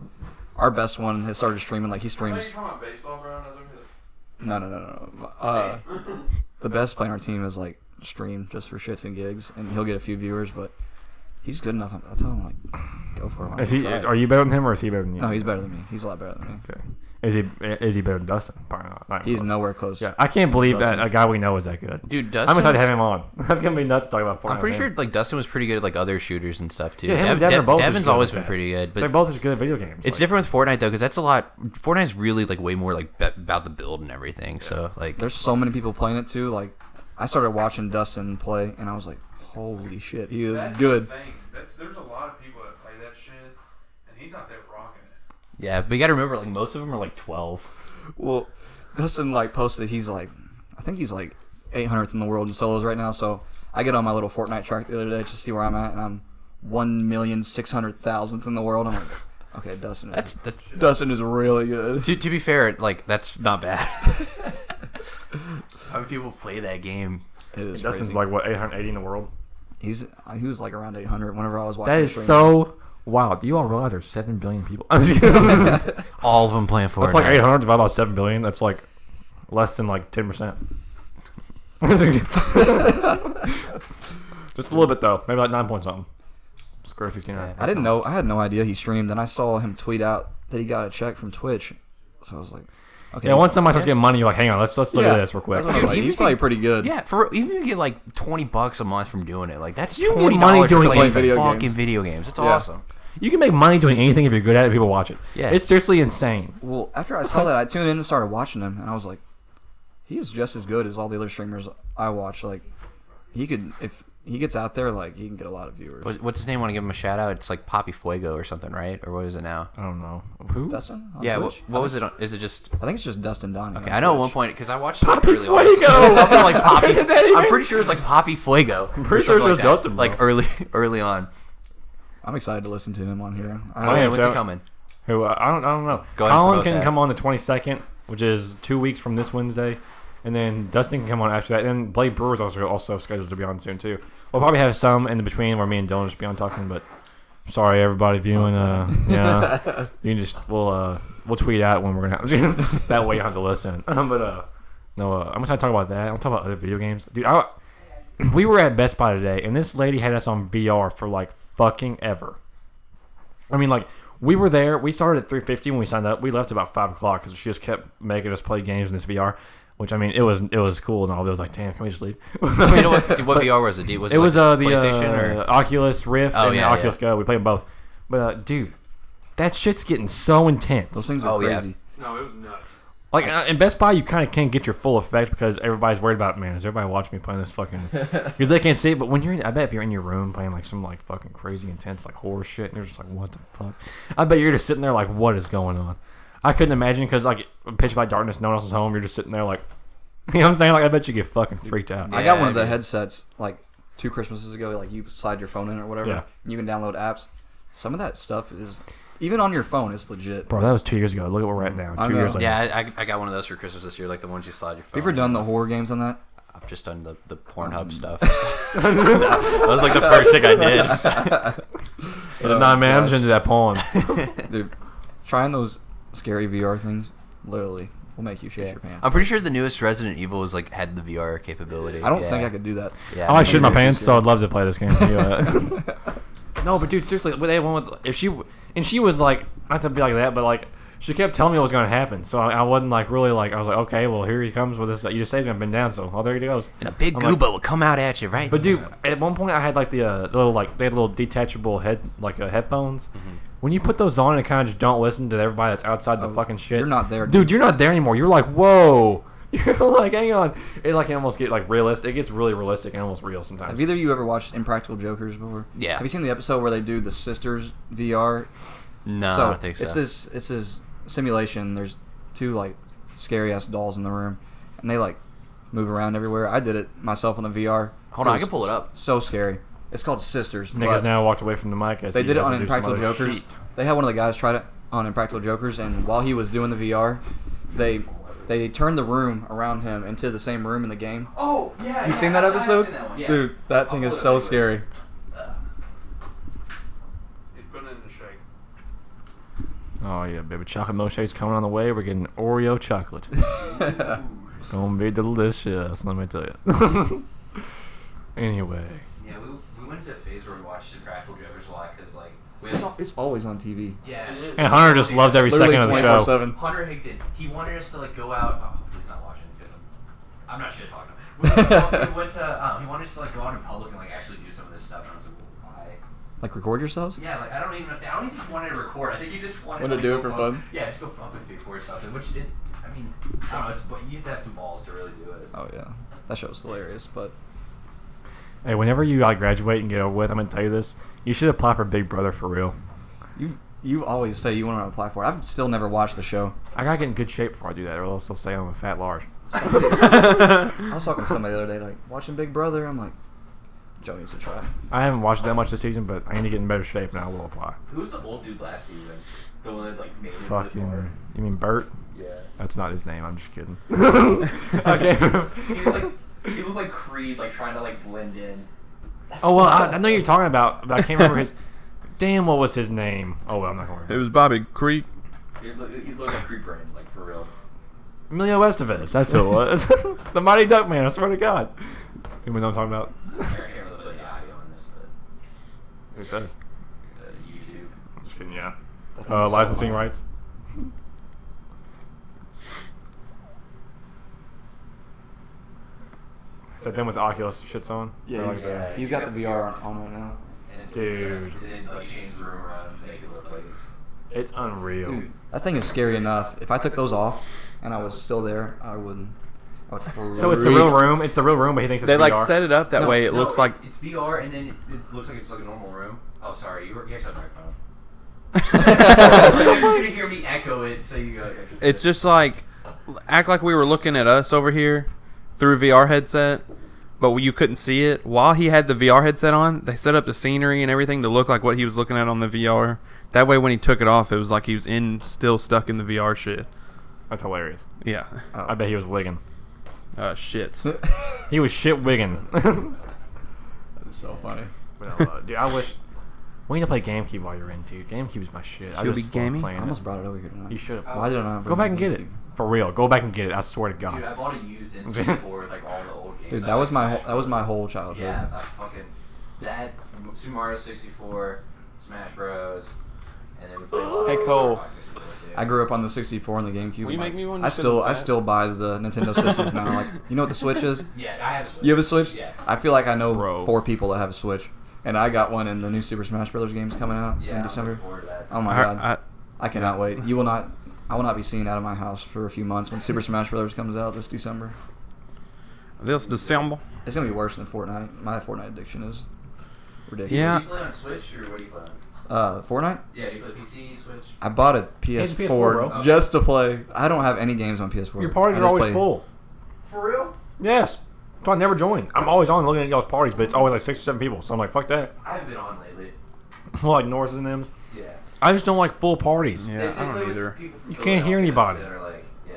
S3: our best one has started streaming. Like he streams.
S2: talking about baseball, bro?
S3: No. The best player on our team is like stream just for shits and gigs, and he'll get a few viewers, but he's good enough. I tell him like, go for it.
S1: Is he? Are you better than him, or is he better than you?
S3: No, he's better than me. He's a lot better than me.
S1: Okay. Is he better than Dustin? Probably not. Not even
S3: He's
S1: close.
S3: nowhere close.
S1: Yeah, I can't believe
S3: Dustin.
S1: that a guy we know is that good.
S7: Dude, Dustin.
S1: I'm excited to have him on. That's gonna be nuts to talk about Fortnite.
S7: I'm pretty
S1: with
S7: sure
S1: him.
S7: like Dustin was pretty good at like other shooters and stuff too.
S1: Yeah, him and Devin are both as
S7: Devin's
S1: good
S7: always
S1: as
S7: been
S1: that.
S7: pretty good,
S1: They're
S7: but
S1: both as good at video games.
S7: it's different with Fortnite though, because that's a lot. Fortnite's really like way more like about the build and everything. So like,
S3: There's so many people playing it too. Like, I started watching Dustin play, and I was like, holy shit, he is good.
S2: There's a lot of people that play that shit, and he's out there rocking it.
S7: yeah, but you gotta remember like most of them are like 12.
S3: Well, Dustin like posted he's like, I think he's like 800th in the world in solos right now. So I get on my little Fortnite track the other day just to see where I'm at, and I'm 1,600,000th in the world. I'm like, okay, Dustin.
S7: That's
S3: Dustin is really good.
S7: to be fair, like that's not bad. How many people play that game?
S3: It is
S1: Dustin's
S3: crazy.
S1: like what 880 in the world.
S3: He was like around 800 whenever I was watching.
S1: That
S3: the
S1: is
S3: stream.
S1: so wild. Do you all realize there's 7 billion people? That's
S7: All of them playing Fortnite.
S1: like 800 divided by 7 billion. That's like less than like 10%. Just a little bit though. Maybe like 9 point something. Square 69.
S3: I didn't know. I had no idea he streamed, and I saw him tweet out that he got a check from Twitch. So I was like, okay.
S1: Yeah, once somebody starts getting money, you're like, hang on, let's look at this real quick.
S3: That's what I was like,
S7: Even
S3: he's
S7: if
S3: probably
S7: you-
S3: pretty good.
S7: Yeah, for even if you get like $20 a month from doing it, like that's
S1: You
S7: $20
S1: get money doing
S7: for playing
S3: video
S7: fucking
S3: games.
S7: video games. It's
S3: Yeah.
S7: awesome.
S1: You can make money doing anything if you're good at it. People watch it.
S7: Yeah.
S1: It's seriously insane.
S3: Well, after I saw that, I tuned in and started watching him, and I was like, he is just as good as all the other streamers I watch. Like, he could, if he gets out there, like, he can get a lot of viewers.
S7: What's his name? Want to give him a shout out? It's like Poppy Fuego or something, right? Or what is it now?
S1: I don't know. Who?
S3: Dustin? On
S7: Yeah.
S3: Twitch?
S7: What was it? Is it just?
S3: I think it's just Dustin Donnie.
S7: Okay,
S3: on
S7: I know at
S3: Twitch.
S7: one point because I watched it like,
S1: Poppy
S7: early on.
S1: Fuego!
S7: Something like Poppy.
S1: Is that even-
S7: I'm pretty sure it's like Poppy Fuego. I'm
S1: pretty sure it's just Dustin, bro.
S7: Like early on.
S3: I'm excited to listen to him on here.
S1: Oh, yeah,
S7: When's
S1: so-
S7: he coming?
S1: Who? I don't know.
S7: Go ahead and
S1: Colin
S7: promote
S1: can
S7: that.
S1: come on the 22nd, which is 2 weeks from this Wednesday, and then Dustin can come on after that. And Blade Brewer's also scheduled to be on soon too. We'll probably have some in the between where me and Dylan just be on talking. But sorry, everybody viewing. Yeah, you can just we'll tweet out when we're gonna have that way you don't have to listen. No, I'm gonna talk about that. I'm talking about other video games, dude. We were at Best Buy today, and this lady had us on VR for like fucking ever. I mean, like, we were there. We started at 3:50 when we signed up. We left about 5 o'clock because she just kept making us play games in this VR. Which, I mean, it was cool and all. But it was like, damn, can we just leave?
S7: You know what VR was it? Was
S1: It was
S7: like
S1: the
S7: PlayStation or?
S1: Oculus Rift
S7: Oh,
S1: and
S7: yeah,
S1: the Oculus Go. We played them both. But dude, that shit's getting so intense.
S3: Those things are
S7: Oh, yeah.
S3: crazy.
S2: No, it was nuts.
S1: Like in Best Buy, you kind of can't get your full effect because everybody's worried about, man, is everybody watching me playing this fucking? Because they can't see it. But when I bet if you're in your room playing like some like fucking crazy intense like horror shit, and you're just like, what the fuck? I bet you're just sitting there like, what is going on? I couldn't imagine because like Pitch Black Darkness, no one else is home. You're just sitting there like, you know what I'm saying? Like I bet you get fucking freaked out.
S3: I got one
S7: Yeah,
S3: of the
S7: dude.
S3: headsets like 2 Christmases ago. Like, you slide your phone in or whatever.
S1: Yeah.
S3: You can download apps. Some of that stuff is, even on your phone, it's legit.
S1: Bro, that was 2 years ago. Look at where we're at now.
S3: I
S1: 2
S3: know.
S1: years later.
S7: Yeah, I got one of those for Christmas this year, like the ones you slide your phone.
S3: Have you ever done the horror games on that?
S7: I've just done the Pornhub stuff. That was like the first thing I did.
S1: Nah, man, I'm just into that porn.
S3: Dude, trying those scary VR things literally will make you shit your pants.
S7: I'm pretty sure the newest Resident Evil is like had the VR capability.
S3: I don't think I could do that.
S7: Yeah,
S1: I like shit in my
S3: Maybe
S1: pants,
S3: it's
S1: so I'd love to play this game. No, but dude, seriously, they one with if she was like not to be like that, but like she kept telling me what was going to happen, so I wasn't like really like I was like, okay, well here he comes with this. You just saved me. I've been down, so there he goes.
S7: And a big
S1: I'm like-
S7: gooba will come out at you, right?
S1: But dude, at one point I had like the little like they had little detachable headphones. When you put those on and kind of just don't listen to everybody that's outside the fucking shit.
S3: You're not there,
S1: dude. You're not there anymore. You're like, whoa. You're like, hang on. It like almost get like realistic. It gets really realistic and almost real sometimes.
S3: Have either of you ever watched Impractical Jokers before?
S7: Yeah.
S3: Have you seen the episode where they do the sisters VR?
S7: no,
S3: So
S7: I don't think so.
S3: it's this simulation. There's 2 like scary ass dolls in the room, and they like move around everywhere. I did it myself on the VR.
S7: Hold on, I
S3: was
S7: can pull it up.
S3: So scary. It's called Sisters.
S1: Nick has
S3: but
S1: now walked away from the mic. As
S3: They
S1: he
S3: did it
S1: has
S3: on
S1: to do some
S3: Impractical
S1: other
S3: Jokers.
S1: shit.
S3: They had one of the guys try it on Impractical Jokers, and while he was doing the VR, they turned the room around him into the same room in the game.
S4: Oh, yeah.
S3: You seen that
S4: I've
S3: episode?
S4: seen that one, yeah.
S3: Dude, that thing
S4: I'll
S3: is
S4: pull it
S3: so
S4: up
S3: scary.
S2: He's putting it in the shake.
S1: Oh yeah, baby, chocolate milkshake's coming on the way. We're getting Oreo chocolate. Gonna be delicious, let me tell you. Anyway,
S4: Yeah, we went into a phase where we watched Impractical Jokers a lot because, like, we had,
S3: It's always on TV.
S4: yeah.
S1: and Hunter just loves every
S3: Literally
S1: second of the show.
S3: 24/7.
S4: Hunter Higdon, he wanted us to, like, go out. Oh, hopefully he's not watching because I'm not shit talking him. We went to, he wanted us to, like, go out in public and, like, actually do some of this stuff. And I was like, well, why?
S3: Like record yourselves?
S4: Yeah, like, I don't even think he wanted to record. I think he just wanted
S3: Wanted to
S4: like,
S3: do it
S4: go
S3: for
S4: fuck-
S3: fun?
S4: Yeah, just go fuck with people or something, which it, I mean, I don't know, but you have to have some balls to really do it.
S3: Oh yeah, that show's hilarious. But
S1: Hey, whenever you like graduate and get over with, I'm gonna tell you this: you should apply for Big Brother for real.
S3: you always say you want to apply for it. I've still never watched the show.
S1: I gotta get in good shape before I do that, or else they'll say I'm a fat large.
S3: I was talking to somebody the other day, like watching Big Brother. I'm like, Joe needs to try.
S1: I haven't watched that much this season, but I need to get in better shape, and I will apply.
S5: Who was the old dude last season? The one that like made it.
S1: Fucking, you mean Bert?
S5: Yeah.
S1: That's not his name. I'm just kidding. Okay.
S5: He was like, he looked like Creed, like trying to like blend in.
S1: Oh well, I know you're talking about, but I can't remember his. Damn, what was his name? Oh well, I'm not gonna remember.
S2: It was Bobby Creek.
S5: He looked like Creed Brain, like for real.
S1: Emilio Estevez. That's who it was. The Mighty Duck Man. I swear to God. You know what I'm talking about?
S4: Here, let's put the audio on this, but
S1: Who says?
S4: YouTube.
S1: Just kidding. Yeah. Licensing rights. Is that them with the Oculus shits on? Or like the-
S3: he's got the VR on right now.
S4: And it
S1: Dude.
S4: And then like change the room around to make it look like it's.
S1: It's unreal.
S3: Dude, that thing is scary enough. If I took those off and I was still there, I would freak.
S1: So it's the real room. It's the real room, but he thinks it's
S2: They like
S1: VR.
S2: set it up that
S3: No,
S2: way. It looks like
S4: it's VR, and then it looks like it's like a normal room. Oh, sorry, you actually have a microphone. You're just gonna hear me echo it, so you go.
S2: it's just like act like we were looking at us over here through a VR headset, but you couldn't see it. While he had the VR headset on, they set up the scenery and everything to look like what he was looking at on the VR. That way, when he took it off, it was like he was still stuck in the VR shit.
S1: That's hilarious.
S2: Yeah.
S1: I bet he was wigging.
S2: Shit.
S1: He was shit wigging.
S3: That's so funny.
S1: But no, dude, I wish we need to play GameCube while you're in, dude. GameCube is my shit. I
S2: Should we
S1: just love
S2: gaming?
S1: playing
S3: I
S1: it.
S3: almost brought it over here tonight.
S1: You should have.
S3: Why did I not
S1: Go
S3: bring
S1: back and
S3: the
S1: get it.
S3: GameCube?
S1: For real. Go back and get it. I swear to God.
S4: Dude, I bought a used N64 with like all the old games.
S3: Dude,
S4: I
S3: that was my
S4: Smash
S3: that was my
S4: Bros.
S3: whole childhood.
S4: Yeah, I fucking that Super Mario 64, Smash Bros, and then we played a lot
S2: Hey,
S4: of
S2: Cole.
S4: Star Fox 64 too.
S3: I grew up on the 64 and the GameCube.
S2: Will you make me one
S3: I
S2: just 'cause
S3: still
S2: of
S3: I
S2: that?
S3: still buy the Nintendo systems now. Like, you know what the Switch is?
S4: Yeah, I have a Switch.
S3: You have a Switch?
S4: Yeah.
S3: I feel like I know
S1: Bro.
S3: 4 people that have a Switch, and I got one in the new Super Smash Brothers games coming out
S4: Yeah,
S3: in
S4: I'm
S3: December.
S4: looking forward to that.
S3: Oh my
S2: I,
S3: god, I cannot wait. You will not. I will not be seen out of my house for a few months when Super Smash Brothers comes out this December.
S2: this December.
S3: It's gonna be worse than Fortnite. My Fortnite addiction is ridiculous.
S2: Yeah.
S4: Do you play on Switch or what do you play on?
S3: Fortnite.
S4: Yeah, you play PC, Switch.
S3: I bought a
S1: Hey, it's
S3: PS4,
S1: PS4, bro.
S3: just to play. I don't have any games on PS4.
S1: Your parties
S3: I
S1: are
S3: just
S1: always
S3: play-
S1: full.
S4: For real?
S1: Yes. So I never join. I'm always on looking at y'all's parties, but it's always like 6 or 7 people. So I'm like, fuck that.
S4: I haven't been on lately.
S1: Like Norris and them's.
S4: Yeah.
S1: I just don't like full parties.
S2: Yeah,
S4: They
S2: I
S4: play
S2: don't
S4: with
S2: either.
S4: people from
S1: You can't hear
S4: Philadelphia
S1: anybody.
S4: That are like, yeah.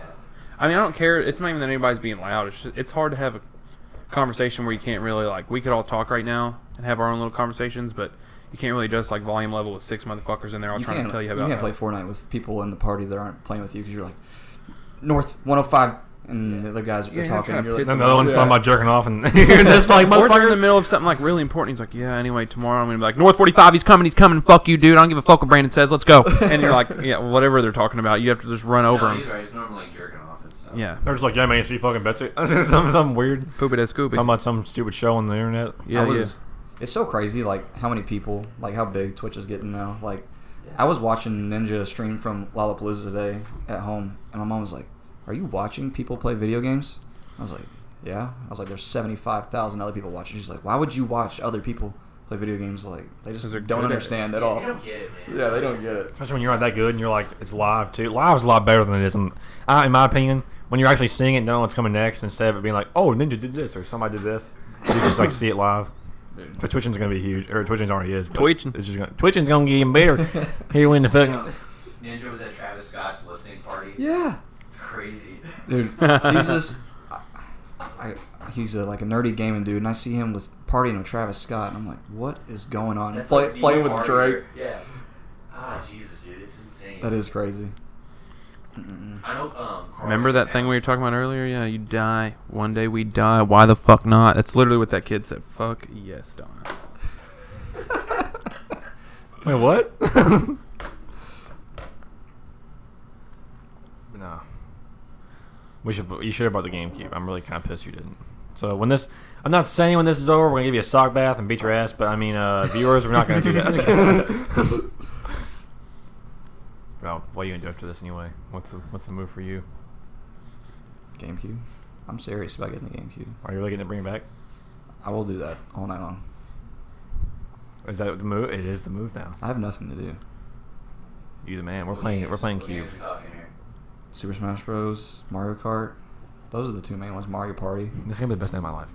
S2: I mean, I don't care. It's not even that anybody's being loud. It's just, it's hard to have a conversation where you can't really like. We could all talk right now and have our own little conversations, but you can't really just like volume level with 6 motherfuckers in there all
S3: You
S2: trying
S3: can't,
S2: to tell you
S3: you
S2: about.
S3: can't play Fortnite with people in the party that aren't playing with you because you're like North 105 and the other guys
S2: Yeah,
S3: are
S2: you're
S3: talking.
S2: trying
S3: And
S2: to
S3: you're
S2: piss
S3: like,
S1: And the other one's
S3: Yeah.
S1: talking about jerking off, and you're just like,
S2: Or they're in the
S1: motherfuckers.
S2: middle of something like really important. He's like, yeah, anyway, tomorrow I'm gonna be like, North 45, he's coming, fuck you, dude. I don't give a fuck what Brandon says, let's go. And you're like, yeah, whatever they're talking about, you have to just run over
S4: No,
S2: him.
S4: he's right. He's normally like jerking off and stuff.
S2: Yeah,
S1: They're just like, yeah, man, she fucking Betsy. something weird.
S2: poop it as Scooby.
S1: Talking about some stupid show on the internet.
S2: Yeah,
S3: I was, It's so crazy, like how many people, like how big Twitch is getting now. Like, I was watching Ninja stream from Lollapalooza today at home, and my mom was like, "Are you watching people play video games?" I was like, "Yeah." I was like, "There's 75,000 other people watching." She's like, "Why would you watch other people play video games, like they just
S2: 'Cause they're
S3: don't
S2: good at it.
S3: understand at
S4: They
S3: all.
S4: don't get it, man.
S3: Yeah, they don't get it.
S1: Especially when you're not that good and you're like, it's live too. Live's a lot better than it is. In my opinion, when you're actually seeing it and knowing what's coming next, instead of it being like, oh, Ninja did this or somebody did this, you just like see it live.
S3: Dude.
S1: So twitching's gonna be huge, or twitching's already is. But
S2: Twitching.
S1: It's just twitching's gonna get even better. Here when the fucking.
S4: Ninja was at Travis Scott's listening party.
S3: Yeah,
S4: It's crazy.
S3: dude. He's just, he's like a nerdy gaming dude, and I see him with partying with Travis Scott, and I'm like, what is going on?
S4: That's like the
S3: Playing with
S4: party.
S3: Drake.
S4: Yeah. Ah, Jesus, dude, it's insane.
S3: That is crazy.
S4: I know.
S2: Remember that thing we were talking about earlier? Yeah, you die. One day we die. Why the fuck not? That's literally what that kid said. Fuck yes, Donna.
S1: Wait, what? No. You should have brought the GameCube. I'm really kind of pissed you didn't. So when this, I'm not saying when this is over, we're gonna give you a sock bath and beat your ass. But I mean, viewers, we're not gonna do that. Well, what are you gonna do after this anyway? What's the move for you?
S3: GameCube. I'm serious about getting the GameCube.
S1: Are you really gonna bring it back?
S3: I will do that all night long.
S1: Is that the move? It is the move now.
S3: I have nothing to do.
S1: You the man. We're playing Cube.
S3: Super Smash Bros, Mario Kart. Those are the two main ones. Mario Party.
S1: This is gonna be the best day of my life.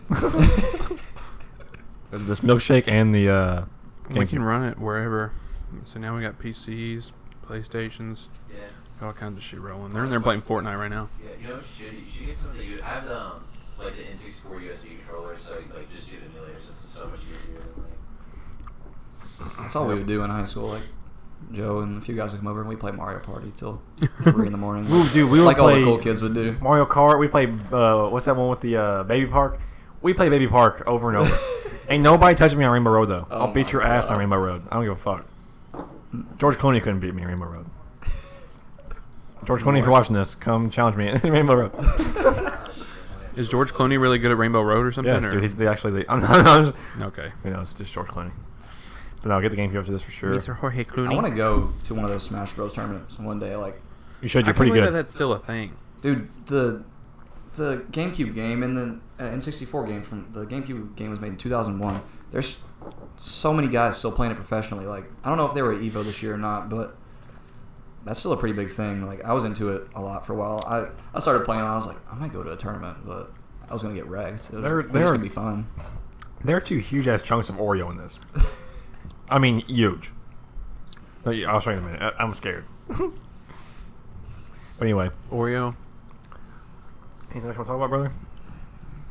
S1: This milkshake and the
S2: We can
S1: GameCube.
S2: run it wherever. So now we got PCs, PlayStations,
S4: Yeah.
S2: got all kinds of shit rolling. They're in there playing Fortnite right now.
S4: Yeah, you know what you should? You should get something. I have the like the N64 USB controller, so you, like just do the emulators. It's so much easier than like.
S3: That's all we would do in high school. Like Joe and a few guys would come over and we play Mario Party till 3 in the morning.
S1: Dude, we would
S3: like all the
S1: play
S3: cool kids would do.
S1: Mario Kart. We play what's that one with the Baby Park? We play Baby Park over and over. Ain't nobody touching me on Rainbow Road though.
S3: Oh
S1: I'll beat
S3: my
S1: your ass
S3: God.
S1: on Rainbow Road. I don't give a fuck. George Clooney couldn't beat me on Rainbow Road. George Clooney, if you're watching this, come challenge me at Rainbow Road.
S2: Is George Clooney really good at Rainbow Road or something?
S1: Yes,
S2: or?
S1: dude. He's actually the. I'm not,
S2: Okay.
S1: you know, it's just George Clooney. But no, I'll get the GameCube after this for sure.
S2: Mr. Jorge Clooney.
S3: I want to go to one of those Smash Bros tournaments one day. Like,
S1: You should.
S2: I
S1: You're
S2: can't
S1: pretty
S2: believe
S1: good.
S2: that that's still a thing.
S3: dude, the GameCube game and the N64 game from the GameCube game was made in 2001. There's so many guys still playing it professionally. Like, I don't know if they were at Evo this year or not, but that's still a pretty big thing. Like, I was into it a lot for a while. I started playing and I was like, I might go to a tournament, but I was gonna get wrecked. It was just gonna be fun.
S1: There are 2 huge ass chunks of Oreo in this. I mean, huge. But yeah, I'll show you in a minute. I'm scared. But anyway,
S2: Oreo.
S1: anything else you want to talk about, brother?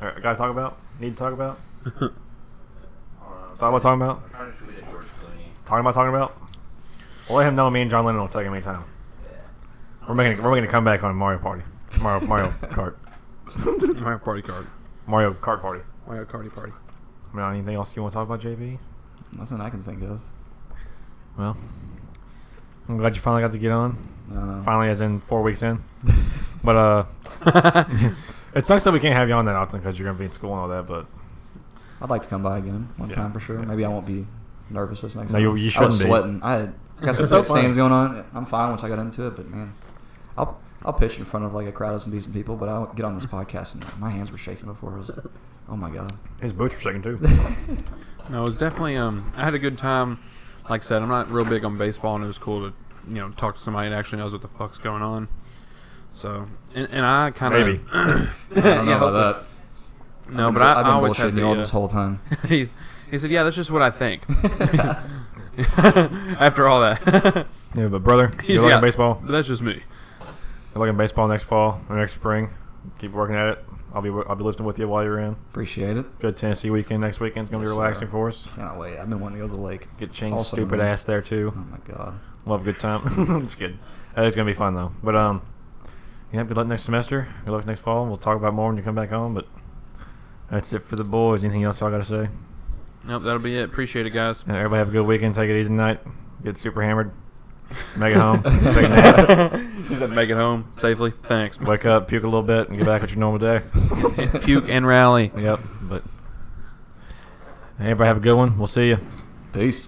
S1: All right, gotta talk about? Need to talk about? Thought about talking about?
S4: I'm trying to tweet at George Clooney.
S1: Talking about? Well, let him know me and John Lennon will take him anytime.
S4: Yeah.
S1: We're making a comeback on Mario Party. Mario Kart.
S2: Mario Party card.
S1: Mario Kart Party.
S2: Mario Karty Party.
S1: I mean, anything else you want to talk about, JB?
S3: Nothing I can think of.
S1: Well, I'm glad you finally got to get on. Finally, as in 4 weeks in. But it sucks that we can't have you on that often because you're gonna be in school and all that. But
S3: I'd like to come by again one
S1: Yeah.
S3: time for sure. Maybe I won't be nervous this next
S1: No,
S3: time.
S1: you
S3: I was
S1: shouldn't be.
S3: sweating. I got some
S1: It's so
S3: pit stains
S1: fun.
S3: going on. I'm fine once I got into it, but man, I'll pitch in front of like a crowd of some decent people. But I'll get on this podcast and my hands were shaking before. I was, oh my god.
S1: his boots are shaking too.
S2: No, it was definitely. I had a good time. Like I said, I'm not real big on baseball, and it was cool to talk to somebody that actually knows what the fuck's going on. So, and I kind of
S1: Maybe.
S3: I don't know about that.
S2: No, but
S3: I've
S2: I
S3: been
S2: always had
S3: bullshitting you all
S2: the.
S3: this whole time.
S2: He said, "Yeah, that's just what I think." After all that,
S1: Yeah, but brother,
S2: He's
S1: you're looking
S2: got-
S1: baseball.
S2: That's just me.
S1: You're looking baseball next fall or next spring. Keep working at it. I'll be lifting with you while you're in.
S3: Appreciate it.
S1: Good Tennessee weekend next weekend. It's gonna
S3: Yes,
S1: be relaxing
S3: sir.
S1: for us.
S3: Cannot wait. I've been wanting to go to the lake.
S1: Get Chain's
S3: Also,
S1: stupid
S3: man.
S1: ass there too.
S3: Oh my god.
S1: We'll have a good time. It's good. It's gonna be fun though. But yeah, good luck next semester. Good luck next fall. We'll talk about more when you come back home. But that's it for the boys. Anything else y'all gotta say?
S2: Nope, that'll be it. Appreciate it, guys.
S1: Yeah, everybody have a good weekend. Take it easy tonight. Get super hammered. Make it home. Take a nap.
S2: Make it home safely. Thanks.
S1: Wake up, puke a little bit, and get back with your normal day.
S2: Puke and rally.
S1: Yep. But everybody have a good one. We'll see you.
S3: Peace.